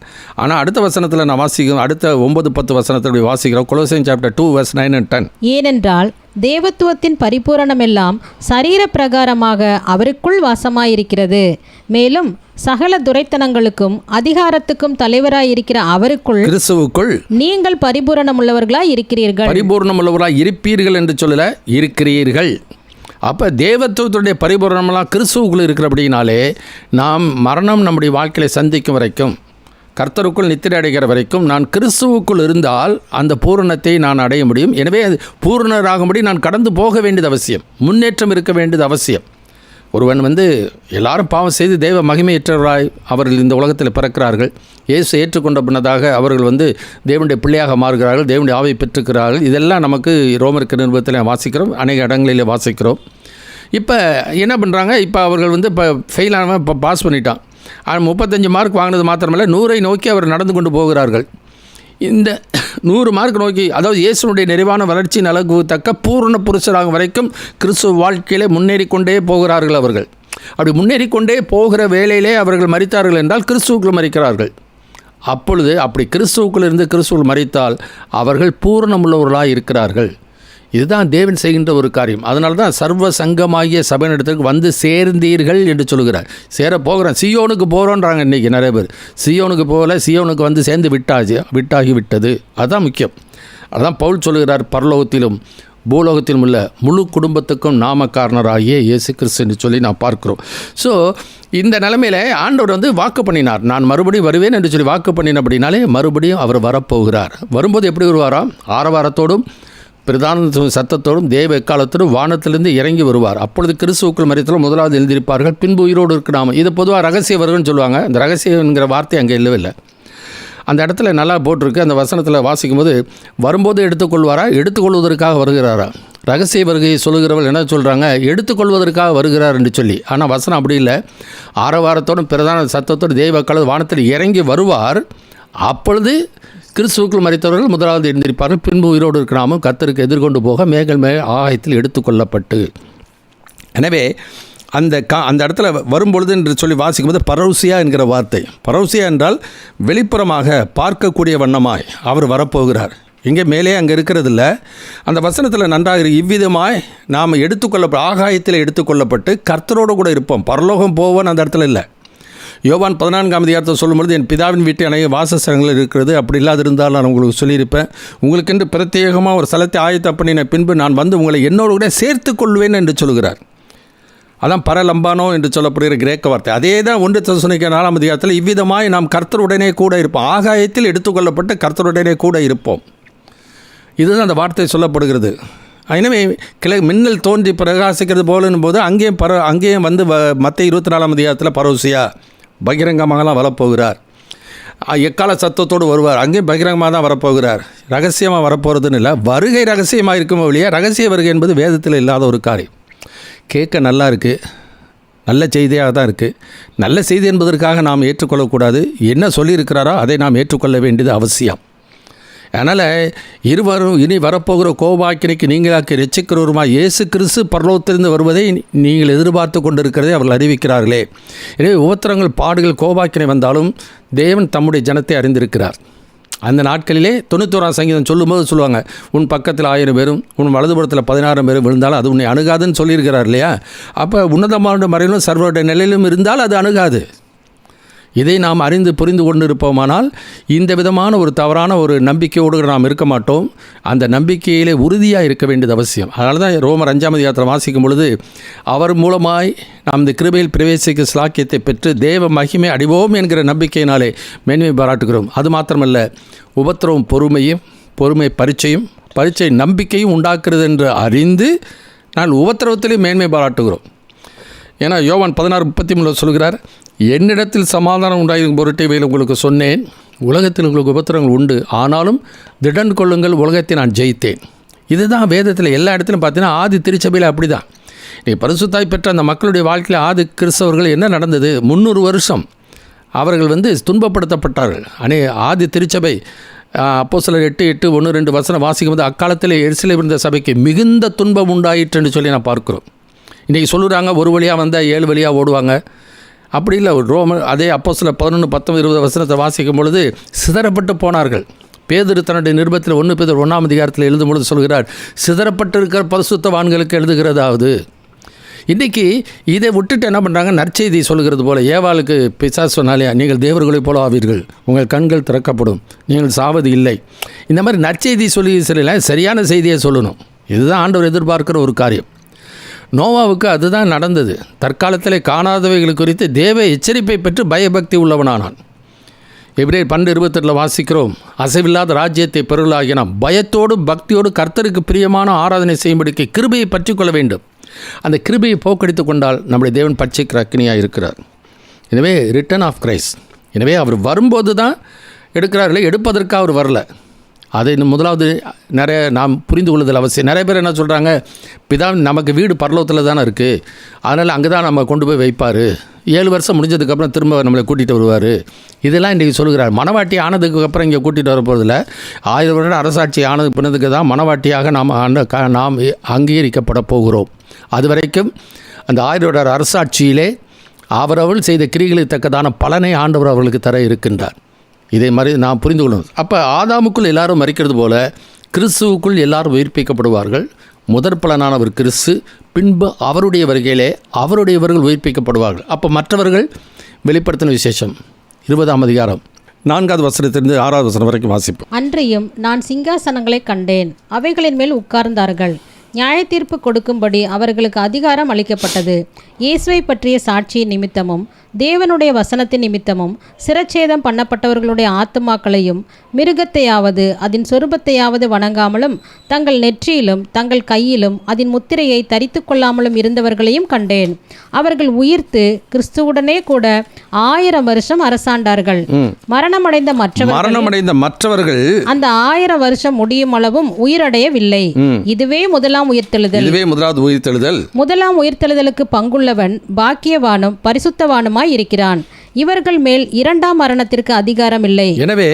ஆனால் அடுத்த வசனத்தில் நான் வாசிக்கிறோம், அடுத்த 9, 10 வசனத்தில் இப்படி வாசிக்கிறோம். Colossian chapter 2 verse 9 and 10. ஏனென்றால் தேவத்துவத்தின் பரிபூரணமெல்லாம் சரீர பிரகாரமாக அவருக்குள் வாசமாயிருக்கிறது. மேலும் சகல துரைத்தனங்களுக்கும் அதிகாரத்துக்கும் தலைவராயிருக்கிற அவருக்குள், கிறிஸ்துவுக்குள் நீங்கள் பரிபூரணமுள்ளவர்களாய் இருக்கிறீர்கள். பரிபூரணமுள்ளவர்களாய் இருப்பீர்கள் என்று சொல்லல, இருக்கிறீர்கள். அப்போ தேவத்துவத்துடைய பரிபூரணமெல்லாம் கிறிஸ்துவுக்குள் இருக்கிறபடினாலே நாம் மரணம் நம்முடைய வாழ்க்கையை சந்திக்கும் வரைக்கும், கர்த்தருக்குள் நித்திரை அடைகிற வரைக்கும் நான் கிறிஸ்துவுக்குள் இருந்தால் அந்த பூரணத்தை நான் அடைய முடியும். எனவே அது பூரணராகும்படி நான் கடந்து போக வேண்டியது அவசியம், முன்னேற்றம் இருக்க வேண்டியது அவசியம். ஒருவன் எல்லாரும் பாவம் செய்து தெய்வ மகிமையற்றவராய் அவர்கள் இந்த உலகத்தில் பிறக்கிறார்கள். இயேசு ஏற்றுக்கொண்ட பின்னதாக அவர்கள் தேவனுடைய பிள்ளையாக மாறுகிறார்கள், தேவனுடைய ஆவை பெற்றுக்கிறார்கள். இதெல்லாம் நமக்கு ரோமருக்கு நிருபத்தில் வாசிக்கிறோம், அநேக இடங்களிலே வாசிக்கிறோம். இப்போ என்ன பண்ணுறாங்க, இப்போ அவர்கள் இப்போ ஃபெயிலானவன் இப்போ பாஸ் பண்ணிட்டான். 35 மார்க் வாங்கினது மாத்திரமல்ல 100ஐ நோக்கி அவர் நடந்து கொண்டு போகிறார்கள். இந்த 100 மார்க் நோக்கி, அதாவது இயேசுனுடைய நிறைவான வளர்ச்சி நலகு தக்க பூரண புருஷராகும் வரைக்கும் கிறிஸ்துவ வாழ்க்கையிலே முன்னேறிக்கொண்டே போகிறார்கள். அவர்கள் அப்படி முன்னேறிக்கொண்டே போகிற வேளையிலே அவர்கள் மரித்தார்கள் என்றால் கிறிஸ்துவுக்குள் மரிக்கிறார்கள். அப்பொழுது அப்படி கிறிஸ்துவுக்குள் இருந்து கிறிஸ்துவுக்குள் மரித்தால் அவர்கள் பூரணமுள்ளவர்களாக இருக்கிறார்கள். இதுதான் தேவன் செய்கின்ற ஒரு காரியம். அதனால தான் சர்வ சங்கமாகிய சபையினிடத்துக்கு வந்து சேர்ந்தீர்கள் என்று சொல்கிறார். சேர போகிறோம், சியோனுக்கு போகிறோன்றாங்க இன்றைக்கி நிறைய பேர். சியோனுக்கு போகல, சியோனுக்கு வந்து சேர்ந்து விட்டாகி விட்டது. அதுதான் முக்கியம். அதுதான் பவுல் சொல்கிறார், பரலோகத்திலும் பூலோகத்திலும் உள்ள முழு குடும்பத்துக்கும் நாமக்காரனராகிய இயேசு கிறிஸ்து என்று சொல்லி நான் பார்க்கிறோம். ஸோ இந்த நிலைமையில் ஆண்டவர் வந்து வாக்கு பண்ணினார், நான் மறுபடியும் வருவேன் என்று சொல்லி வாக்கு பண்ணினபடினாலே மறுபடியும் அவர் வரப்போகிறார். வரும்போது எப்படி வருவாராம்? ஆரவாரத்தோடும் பிரதான சத்தத்தோடும் தேவ எக்காலத்தோடும் வானத்திலிருந்து இறங்கி வருவார். அப்பொழுது கிறிஸ்துவுக்குள் மரித்தோர் முதலாவது எழுந்திருப்பார்கள், பின்பு உயிரோடு இருக்கிறாம. இது பொதுவாக ரகசிய வருகன்னு சொல்லுவாங்க. இந்த ரகசியங்கிற வார்த்தை அங்கே இல்லவே இல்லை. அந்த இடத்துல நல்லா போட்டிருக்கு. அந்த வசனத்தில் வாசிக்கும்போது வரும்போது எடுத்துக்கொள்வாரா, எடுத்துக்கொள்வதற்காக வருகிறாரா? ரகசிய வருகையை சொல்லுகிறவர்கள் என்ன சொல்கிறாங்க? எடுத்துக்கொள்வதற்காக வருகிறார் என்று சொல்லி. ஆனால் வசனம் அப்படி இல்லை. ஆரவாரத்தோடும் பிரதான சத்தத்தோடு தெய்வ கால வானத்தில் இறங்கி வருவார். அப்பொழுது கிறிஸ்துவுக்குள் மரித்தவர்கள் முதலாவது எழுந்திருப்பார்கள், பின்பு உயிரோடு இருக்கிறாமல் கர்த்தருக்கு எதிர்கொண்டு போக மேகல் மேல் ஆகாயத்தில் எடுத்துக்கொள்ளப்பட்டு. எனவே அந்த இடத்துல வரும்பொழுது என்று சொல்லி வாசிக்கும்போது பரௌசியா என்கிற வார்த்தை. பரௌசியா என்றால் வெளிப்புறமாக பார்க்கக்கூடிய வண்ணமாய் அவர் வரப்போகிறார். இங்கே மேலே அங்கே இருக்கிறதில்ல. அந்த வசனத்தில் நன்றாக இவ்விதமாய் நாம் ஆகாயத்தில் எடுத்துக்கொள்ளப்பட்டு கர்த்தரோடு கூட இருப்போம். பரலோகம் போவோன்னு அந்த இடத்துல இல்லை. யோவான் 14ஆம் அதிகாரத்தை சொல்லும்பொழுது என் பிதாவின் வீட்டு அநேக வாசஸ்தலங்கள் இருக்கிறது, அப்படி இல்லாதிருந்தால் நான் உங்களுக்கு சொல்லியிருப்பேன். உங்களுக்கென்று பிரத்யேகமாக ஒரு ஸ்தலத்தை ஆயத்த பண்ணின பின்பு நான் வந்து உங்களை என்னோடு கூட சேர்த்து கொள்வேன் என்று சொல்கிறார். அதான் பரலம்பானோ என்று சொல்லப்படுகிற கிரேக்க வார்த்தை. அதே தான் 1 தெசலோனிக்கேயர் 4ஆம் அதிகாரத்தில் இவ்விதமாய் நாம் கர்த்தருடனே கூட இருப்போம். ஆகாயத்தில் எடுத்துக்கொள்ளப்பட்டு கர்த்தருடனே கூட இருப்போம். இதுதான் அந்த வார்த்தை சொல்லப்படுகிறது. எனவே மின்னல் தோன்றி பிரகாசிக்கிறது போலன்னும் போது அங்கேயும் வந்து மத்தேயு 24ஆம் அதிகாரத்தில் பரௌசியா பகிரங்கமாகலாம் வரப்போகிறார். எக்கால சத்தத்தோடு வருவார். அங்கேயும் பகிரங்கமாக தான் வரப்போகிறார். ரகசியமாக வரப்போகிறதுன்னு இல்லை. வருகை ரகசியமாக இருக்குமோ இல்லையா? ரகசிய வருகை என்பது வேதத்தில் இல்லாத ஒரு காரியம். கேட்க நல்லா இருக்குது, நல்ல செய்தியாக தான் இருக்குது. நல்ல செய்தி என்பதற்காக நாம் ஏற்றுக்கொள்ளக்கூடாது. என்ன சொல்லியிருக்கிறாரோ அதை நாம் ஏற்றுக்கொள்ள வேண்டியது அவசியம். அதனால் இருவரும் இனி வரப்போகிற கோபாக்கினைக்கு நீங்களாக்கி ரட்சிக்கிறவருமாய் இயேசு கிறிஸ்து பரலோகத்திலிருந்து வருவதை நீங்கள் எதிர்பார்த்து கொண்டிருக்கிறதை அவர்கள் அறிவிக்கிறார்களே. எனவே உபத்திரங்கள், பாடுகள், கோபாக்கினை வந்தாலும் தேவன் தம்முடைய ஜனத்தை அறிந்திருக்கிறார். அந்த நாட்களிலே 91ஆம் சங்கீதம் சொல்லும்போது சொல்லுவாங்க, உன் பக்கத்தில் 1000 பேரும் உன் வலதுபுறத்தில் 16 பேரும் விழுந்தாலும் அது உன்னை அணுகாதுன்னு சொல்லியிருக்கிறார் இல்லையா? அப்போ உன்னதமான மறையிலும் சர்வருடைய நிலையிலும் இருந்தால் அது அணுகாது. இதை நாம் அறிந்து புரிந்து கொண்டு இருப்போமானால் இந்த விதமான ஒரு தவறான ஒரு நம்பிக்கையோடு நாம் இருக்க மாட்டோம். அந்த நம்பிக்கையிலே உறுதியாக இருக்க வேண்டியது அவசியம். அதனால தான் ரோமர் 5ஆம் அதிகாரத்தில் வாசிக்கும் பொழுது அவர் மூலமாய் நாம் இந்த கிருபையில் பிரவேசிக்க ஸ்லாக்கியத்தை பெற்று தேவ மகிமை அடைவோம் என்கிற நம்பிக்கையினாலே மேன்மை பாராட்டுகிறோம். அது மாத்திரமல்ல, உபத்திரவும் பொறுமை பரீட்சை நம்பிக்கையும் உண்டாக்குறது என்று அறிந்து நான் உபத்திரவத்திலே மேன்மை பாராட்டுகிறோம். ஏன்னா யோவான் 16:33 சொல்கிறார், என்னிடத்தில் சமாதானம் உண்டாகும் பொருட்டை இவையில் உங்களுக்கு சொன்னேன். உலகத்தில் உங்களுக்கு உபத்திரங்கள் உண்டு, ஆனாலும் திடன் கொள்ளுங்கள், உலகத்தை நான் ஜெயித்தேன். இதுதான் வேதத்தில் எல்லா இடத்துலையும் பார்த்தீங்கன்னா ஆதி திருச்சபையில் அப்படி தான். நீ பரிசுத்தாய் பெற்ற அந்த மக்களுடைய வாழ்க்கையில் ஆதி கிறிஸ்தவர்கள் என்ன நடந்தது? 300 வருஷம் அவர்கள் துன்பப்படுத்தப்பட்டார்கள். ஆதி திருச்சபை அப்போஸ்தலர் 8:1-2 வசனம் வாசிக்கும்போது அக்காலத்தில் எருசலேமில் இருந்த சபைக்கு மிகுந்த துன்பம் உண்டாயிற்று என்று சொல்லி நான் பார்க்கிறோம். இன்றைக்கி சொல்லுறாங்க ஒரு வழியாக வந்தால் 7 வழியாக ஓடுவாங்க. அப்படி இல்லை. அதே அப்போஸ்தலர் 11:19-20 வசனத்தை வாசிக்கும் பொழுது சிதறப்பட்டு போனார்கள். பேதுரு தன்னுடைய நிருபத்தில் 1 பேதுரு 1ஆம் அதிகாரத்தில் எழுதும் பொழுது சொல்கிறார், சிதறப்பட்டு இருக்கிற பரிசுத்தவான்களுக்கு எழுதுகிறதாவது. இன்றைக்கி இதை விட்டுட்டு என்ன பண்ணுறாங்க? நற்செய்தி சொல்கிறது போல் ஏவாளுக்கு பிசாசு சொன்னாலே நீங்கள் தேவர்களைப் போல ஆவீர்கள், உங்கள் கண்கள் திறக்கப்படும், நீங்கள் சாவது இல்லை. இந்த மாதிரி நற்செய்தி சொல்லல, சரியான செய்தியை சொல்லணும். இதுதான் ஆண்டவர் எதிர்பார்க்கிற ஒரு காரியம். நோவாவுக்கு அதுதான் நடந்தது. தற்காலத்தில் காணாதவைகள் குறித்து தேவ எச்சரிப்பை பெற்று பயபக்தி உள்ளவனானான். எபிரேயர் 12:28 வாசிக்கிறோம், அசைவில்லாத ராஜ்யத்தை பெறுவலாகிய நாம் பயத்தோடு பக்தியோடு கர்த்தருக்கு பிரியமான ஆராதனை செய்யும்படிக்கு கிருபையை பற்றி கொள்ள வேண்டும். அந்த கிருபையை போக்கடித்து கொண்டால் நம்முடைய தேவன் பட்சிக்கிற அக்கினியாக இருக்கிறார். எனவே ரிட்டர்ன் ஆஃப் கிரைஸ்ட். எனவே அவர் வரும்போது தான் எடுக்கிறார்களே, எடுப்பதற்காக அவர் வரல. அதை முதலாவது நிறைய நாம் புரிந்து கொள்ளுதல் அவசியம். நிறைய பேர் என்ன சொல்கிறாங்க, பிதாவின் நமக்கு வீடு பரலோகத்தில் தானே இருக்குது, அதனால் அங்கே தான் நம்ம கொண்டு போய் வைப்பார், 7 வருஷம் முடிஞ்சதுக்கப்புறம் திரும்ப நம்மளை கூட்டிகிட்டு வருவார். இதெல்லாம் இன்றைக்கி சொல்கிறார். மனவாட்டி ஆனதுக்கு அப்புறம் இங்கே கூட்டிகிட்டு வர போகிறதில்ல. 1000 வருடம் அரசாட்சி ஆனது பின்னதுக்கு தான் மனவாட்டியாக நாம் அங்கீகரிக்கப்பட போகிறோம். அது வரைக்கும் அந்த 1000 வருட அரசாட்சியிலே அவரவள் செய்த கிரிகளுக்கு தக்கதான பலனை ஆண்டவர் அவர்களுக்கு தர இருக்கின்றார். இதை மாதிரி நாம் புரிந்து கொள்ளணும். அப்போ ஆதாமுக்குள் எல்லாரும் மரிக்கிறது போல கிறிஸ்துவுக்குள் எல்லாரும் உயிர்ப்பிக்கப்படுவார்கள். முதற் பலனானவர் கிறிஸ்து, பின்பு அவருடைய வருகையிலே அவருடையவர்கள் உயிர்ப்பிக்கப்படுவார்கள். அப்போ மற்றவர்கள் வெளிப்படுத்தின விசேஷம் 20ஆம் அதிகாரம் 4வது வசனத்திலிருந்து 6வது வசனம் வரைக்கும் வாசிப்போம். அன்றியும் நான் சிங்காசனங்களை கண்டேன், அவைகளின் மேல் உட்கார்ந்தார்கள். நியாயத்தீர்ப்பு கொடுக்கும்படி அவர்களுக்கு அதிகாரம் அளிக்கப்பட்டது. இயேசுவை பற்றிய சாட்சியின் நிமித்தமும் தேவனுடைய வசனத்தின் நிமித்தமும் சிரச்சேதம் பண்ணப்பட்டவர்களுடைய ஆத்துமாக்களையும் மிருகத்தையாவது அதன் சொரூபத்தையாவது வணங்காமலும் தங்கள் நெற்றியிலும் தங்கள் கையிலும் அதன் முத்திரையை தரித்து கொள்ளாமலும் இருந்தவர்களையும் கண்டேன். அவர்கள் உயிர்த்து கிறிஸ்துவுடனே கூட 1000 வருஷம் அரசாண்டார்கள். மரணமடைந்த மற்றவர்கள் அந்த 1000 வருஷம் முடியும் அளவும் உயிரடையவில்லை. இதுவே முதலாவது உயிர்த்தெழுதல். முதலாம் உயிர்த்தெழுதலுக்கு பங்குள்ளவன் பாக்கியவானும் பரிசுத்தவானுமாய் இருக்கிறான். இவர்கள் மேல் 2ஆம் மரணத்திற்கு அதிகாரம் இல்லை. எனவே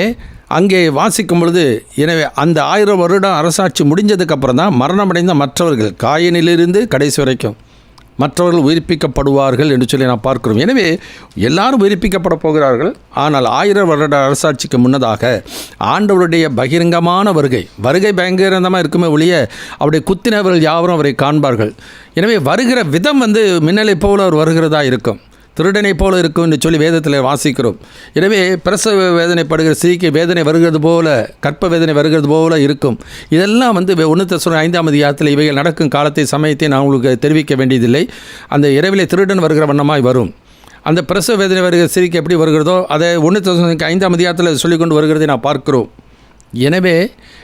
அங்கே வாசிக்கும் பொழுது, எனவே அந்த 1000 வருடம் அரசாட்சி முடிஞ்சதுக்கு அப்புறம் தான் மரணமடைந்த மற்றவர்கள், காயினிலிருந்து கடைசி வரைக்கும் மற்றவர்கள் உயிர்ப்பிக்கப்படுவார்கள் என்று சொல்லி நாம் பார்க்கிறோம். எனவே எல்லாரும் உயிர்ப்பிக்கப்பட போகிறார்கள். ஆனால் 1000 வருட அரசாட்சிக்கு முன்னதாக ஆண்டவருடைய பகிரங்கமான வருகை பயங்கரமாக இருக்குமே ஒழிய அவருடைய குத்தினவர்கள் யாவரும் அவரை காண்பார்கள். எனவே வருகிற விதம் மின்னலை போல அவர் வருகிறதா இருக்கும், திருடனை போல இருக்கும் என்று சொல்லி வேதத்தில் வாசிக்கிறோம். எனவே பிரசவ வேதனைப்படுகிற ஸ்திரீக்கு வேதனை வருகிறது போல, கற்ப வேதனை வருகிறது போல இருக்கும். இதெல்லாம் 1 தெசலோனிக்கேயர் 5ஆம் அதிகாரத்தில் இவைகள் நடக்கும் காலத்தை சமயத்தை நான் உங்களுக்கு தெரிவிக்க வேண்டியதில்லை. அந்த இரவிலே திருடன் வருகிற வண்ணமாய் வரும். அந்த பிரசவ வேதனை வருகிற ஸ்திரீக்கு எப்படி வருகிறதோ அதை 1 தெசலோனிக்கேயர் 5ஆம் அதிகாரத்தில் சொல்லிக்கொண்டு வருகிறதை நான் பார்க்கிறோம். எனவே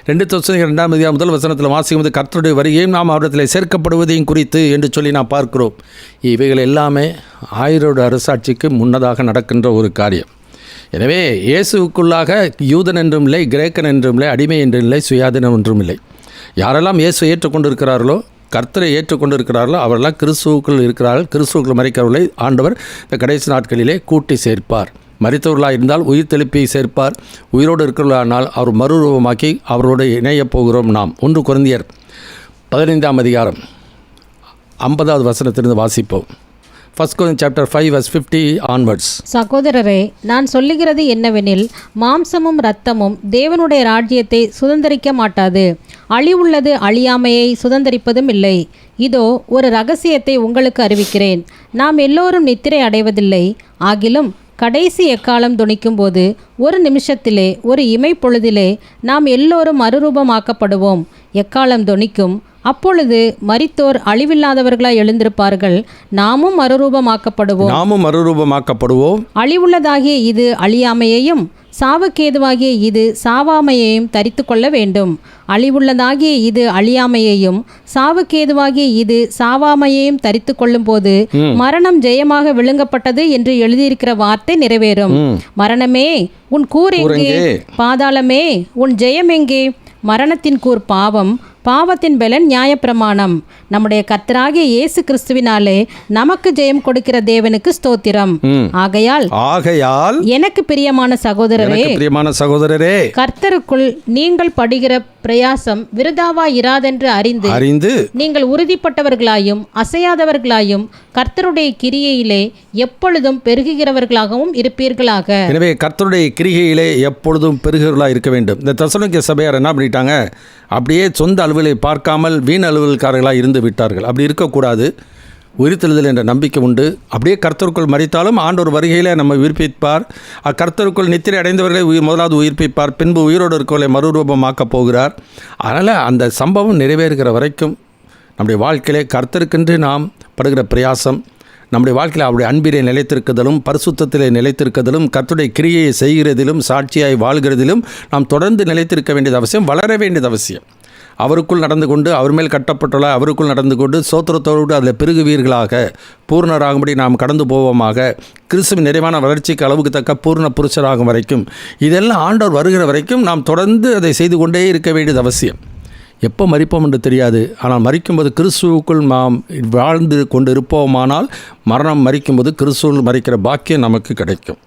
2 தெசலோனிக்கேயர் 2ஆம் அதிகாரம் 1 வசனத்தில் வாசிக்கும்போது கர்த்தருடைய வருகையும் நாம் அவரிடத்தில் சேர்க்கப்படுவதையும் குறித்து என்று சொல்லி நான் பார்க்கிறோம். இவைகள் எல்லாமே 1000 அரசாட்சிக்கு முன்னதாக நடக்கின்ற ஒரு காரியம். எனவே இயேசுக்குள்ளாக யூதன் என்றும் இல்லை, கிரேக்கன் என்றும் இல்லை, அடிமை என்றும் இல்லை, சுயாதீனம் என்றும் இல்லை. யாரெல்லாம் இயேசு ஏற்றுக்கொண்டிருக்கிறார்களோ, கர்த்தரை ஏற்றுக்கொண்டிருக்கிறார்களோ அவரெல்லாம் கிறிஸ்துவுக்குள் இருக்கிறார்கள். கிறிஸ்துவுக்குள் மரிக்கிறவர்களை ஆண்டவர் இந்த கடைசி நாட்களிலே கூட்டி சேர்ப்பார். மரித்தவர்களாக இருந்தால் உயிர் தெளிப்பை சேர்ப்பார். உயிரோடு இருக்கிறவர்களானால் அவர் மறுரூபமாக்கி அவரோடு இணையப் போகிறோம் நாம். 1 கொரிந்தியர் 15ஆம் அதிகாரம் 50வது வசனத்திலிருந்து வாசிப்போம். 1 Corinthians chapter 5 verse 50 onwards. சகோதரரே, நான் சொல்லுகிறது என்னவெனில், மாம்சமும் இரத்தமும் தேவனுடைய ராஜ்யத்தை சுதந்தரிக்க மாட்டாது, அழிவுள்ளது அழியாமையை சுதந்தரிப்பதும் இல்லை. இதோ ஒரு இரகசியத்தை உங்களுக்கு அறிவிக்கிறேன். நாம் எல்லோரும் நித்திரை அடைவதில்லை. ஆகிலும் கடைசி எக்காலம் தொனிக்கும்போது ஒரு நிமிஷத்திலே, ஒரு இமைப்பொழுதிலே நாம் எல்லோரும் மறுரூபமாக்கப்படுவோம். எக்காலம் தொனிக்கும். அப்பொழுது மரித்தோர் அழிவில்லாதவர்களாய் எழுந்திருப்பார்கள். நாமும் மறுரூபமாக்கப்படுவோம். அழிவுள்ளதாகிய இது அழியாமையையும் சாவுக்கேதுவாகிய இது சாவாமையையும் தரித்து கொள்ள வேண்டும். அழிவுள்ளதாகிய இது அழியாமையையும் சாவுக்கேதுவாகிய இது சாவாமையையும் தரித்து கொள்ளும் போது மரணம் ஜெயமாக விழுங்கப்பட்டது என்று எழுதியிருக்கிற வார்த்தை நிறைவேறும். மரணமே உன் கூர் எங்கே? பாதாளமே உன் ஜெயம் எங்கே? மரணத்தின் கூர் பாவம், பாவத்தின் பலன் நியாயப்பிரமாணம். நம்முடைய கர்த்தராகிய இயேசு கிறிஸ்துவினாலே நமக்கு ஜெயம் கொடுக்கிற தேவனுக்கு ஸ்தோத்திரம். ஆகையால் எனக்கு பிரியமான சகோதரரே, கர்த்தருக்குள் நீங்கள் படுகிற பிரயாசம் விருதாவா இராதென்று அறிந்து நீங்கள் உறுதிப்பட்டவர்களாயும் அசையாதவர்களாயும் கர்த்தருடைய கிரியையிலே எப்பொழுதும் பெருகுகிறவர்களாகவும் இருப்பீர்களாக. எனவே கர்த்தருடைய கிரியையிலே எப்பொழுதும் பெருகுகிறவர்களாக இருக்க வேண்டும். இந்த தெசலோனிக்கே சபையார் என்ன பண்ணிட்டாங்க? அப்படியே சொந்த அலுவலை பார்க்காமல் வீண் அலுவல்காரர்களாக இருந்து விட்டார்கள். அப்படி இருக்கக்கூடாது. உயிர்த்தெழுதல் என்ற நம்பிக்கை உண்டு. அப்படியே கர்த்தருக்குள் மரித்தாலும் ஆண்டவர் வருகையில் நம்ம உயிர்ப்பிப்பார். கர்த்தருக்குள் நித்திரை அடைந்தவர்களை முதலாவது உயிர்ப்பிப்பார். பின்பு உயிரோடு இருக்கவர்களை மறுரூபமாக்கப் போகிறார். அதனால் அந்த சம்பவம் நிறைவேறுகிற வரைக்கும் நம்முடைய வாழ்க்கையிலே கர்த்தருக்கென்று நாம் படுகிற பிரயாசம், நம்முடைய வாழ்க்கையில் அவருடைய அன்பிலே நிலைத்திருக்குதலும், பரிசுத்தத்திலே நிலைத்திருக்குதலும், கர்த்தருடைய கிரியையை செய்கிறதிலும், சாட்சியாய் வாழ்கிறதிலும் நாம் தொடர்ந்து நிலைத்திருக்க வேண்டியது அவசியம், வளர வேண்டியது அவசியம். அவருக்குள் நடந்து கொண்டு, அவர் மேல் கட்டப்பட்டுள்ள அவருக்குள் நடந்து கொண்டு சோத்திரத்தோடு அதில் பெருகுவீர்களாக, பூர்ணராகும்படி நாம் கடந்து போவோமாக, கிறிஸ்துவின் நிறைவான வளர்ச்சிக்கு அளவுக்கு தக்க பூர்ண புருஷராகும் வரைக்கும், இதெல்லாம் ஆண்டவர் வருகிற வரைக்கும் நாம் தொடர்ந்து அதை செய்து கொண்டே இருக்க வேண்டியது அவசியம். எப்போ மரிப்போம் என்று தெரியாது. ஆனால் மரிக்கும்போது கிறிஸ்துவுக்குள் நாம் வாழ்ந்து கொண்டு இருப்போமானால் மரணம் மரிக்கும்போது கிறிஸ்துவுக்குள் மரிக்கிற பாக்கியம் நமக்கு கிடைக்கும்.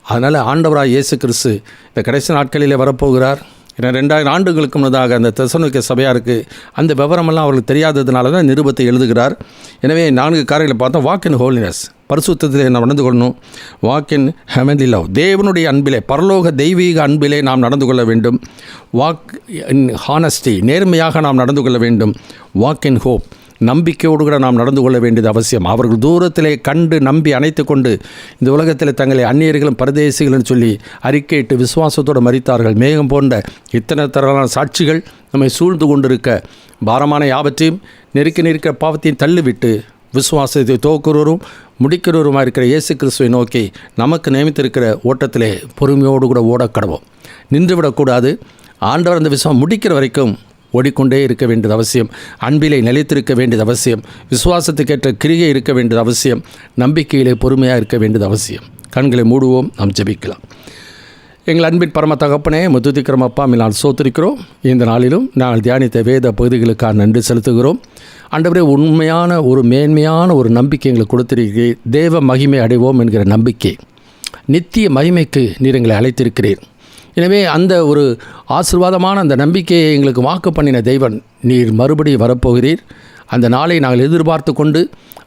அதனால் ஆண்டவராக இயேசு கிறிஸ்து இந்த கடைசி நாட்களிலே வரப்போகிறார். ஏன்னா 2000 ஆண்டுகளுக்கு முன்னதாக அந்த தெசலோனிக்கே சபையாருக்கு அந்த விவரமெல்லாம் அவர்களுக்கு தெரியாததுனால தான் நிருபத்தை எழுதுகிறார். எனவே 4 காரியங்களை பார்த்தோம். வாக் இன் ஹோலினஸ், பரிசுத்தத்திலே நாம் நடந்து கொள்ளணும். வாக் இன் ஹெவன்லி லவ், தேவனுடைய அன்பிலே, பரலோக தெய்வீக அன்பிலே நாம் நடந்து கொள்ள வேண்டும். வாக் இன் ஹானஸ்டி, நேர்மையாக நாம் நடந்து கொள்ள வேண்டும். வாக் இன் ஹோப், நம்பிக்கையோடு கூட நாம் நடந்து கொள்ள வேண்டியது அவசியம். அவர்கள் தூரத்திலே கண்டு நம்பி அணைத்து கொண்டு இந்த உலகத்தில் தங்களை அந்நியர்களும் பரதேசிகளும் சொல்லி அறிக்கையிட்டு விசுவாசத்தோடு மரித்தார்கள். மேகம் போன்ற இத்தனை தரமான சாட்சிகள் நம்மை சூழ்ந்து கொண்டிருக்க பாரமான யாவற்றையும் நெருக்க பாவத்தையும் தள்ளிவிட்டு விசுவாசத்தை துவக்குறவரும் முடிக்கிறவருமாக இருக்கிற இயேசு கிறிஸ்துவை நோக்கி நமக்கு நியமித்திருக்கிற ஓட்டத்திலே பொறுமையோடு கூட ஓடக்கடவோம். நின்றுவிடக்கூடாது. ஆண்டவர் அந்த விசுவாசம் முடிக்கிற வரைக்கும் ஓடிக்கொண்டே இருக்க வேண்டியது அவசியம். அன்பிலே நிலைத்திருக்க வேண்டியது அவசியம். விசுவாசத்துக்கேற்ற கிரியை இருக்க வேண்டியது அவசியம். நம்பிக்கையிலே பொறுமையாக இருக்க வேண்டியது அவசியம். கண்களை மூடுவோம், நாம் ஜெபிக்கலாம். எங்கள் அன்பின் பரம தகப்பனே, துதிக்கிறோம் அப்பா, நான் சோத்திருக்கிறோம். இந்த நாளிலும் நாங்கள் தியானித்த வேத பகுதிகளுக்காக நன்றி செலுத்துகிறோம். ஆண்டவரே, உண்மையான ஒரு மேன்மையான ஒரு நம்பிக்கை எங்களுக்கு கொடுத்திருக்கிறீர். தேவ மகிமை அடைவோம் என்கிற நம்பிக்கை, நித்திய மகிமைக்கு நீர் எங்களை அழைத்திருக்கிறீர். எனவே அந்த ஒரு ஆசீர்வாதமான அந்த நம்பிக்கையை எங்களுக்கு வாக்கு பண்ணின தெய்வன் நீர் மறுபடியும் வரப்போகிறீர். அந்த நாளை நாங்கள் எதிர்பார்த்து கொண்டு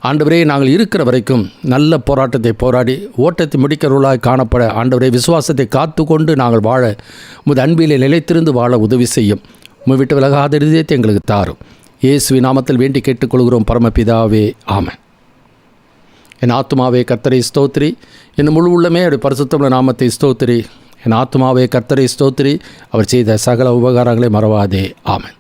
ஆண்டவரே, நாங்கள் இருக்கிற வரைக்கும் நல்ல போராட்டத்தை போராடி ஓட்டத்தை முடிக்கிறவர்களாய் காணப்பட ஆண்டவரே, விசுவாசத்தை காத்து கொண்டு நாங்கள் வாழ உமது அன்பிலே நிலைத்திருந்து வாழ உதவி செய்யும். உம்மை விட்டு விலகாத இருதயத்தை எங்களுக்கு தாரும். இயேசுவின் நாமத்தில் வேண்டி கேட்டுக்கொள்கிறோம் பரமபிதாவே, ஆமென். என் ஆத்துமாவே கர்த்தரை ஸ்தோத்திரி, என் முழு உள்ளமே அவருடைய பரிசுத்தமுள்ள நாமத்தை ஸ்தோத்திரி. என் ஆத்துமாவே கர்த்தரை ஸ்தோத்திரி, அவர் செய்த சகல உபகாரங்களை மறவாதே, ஆமென்.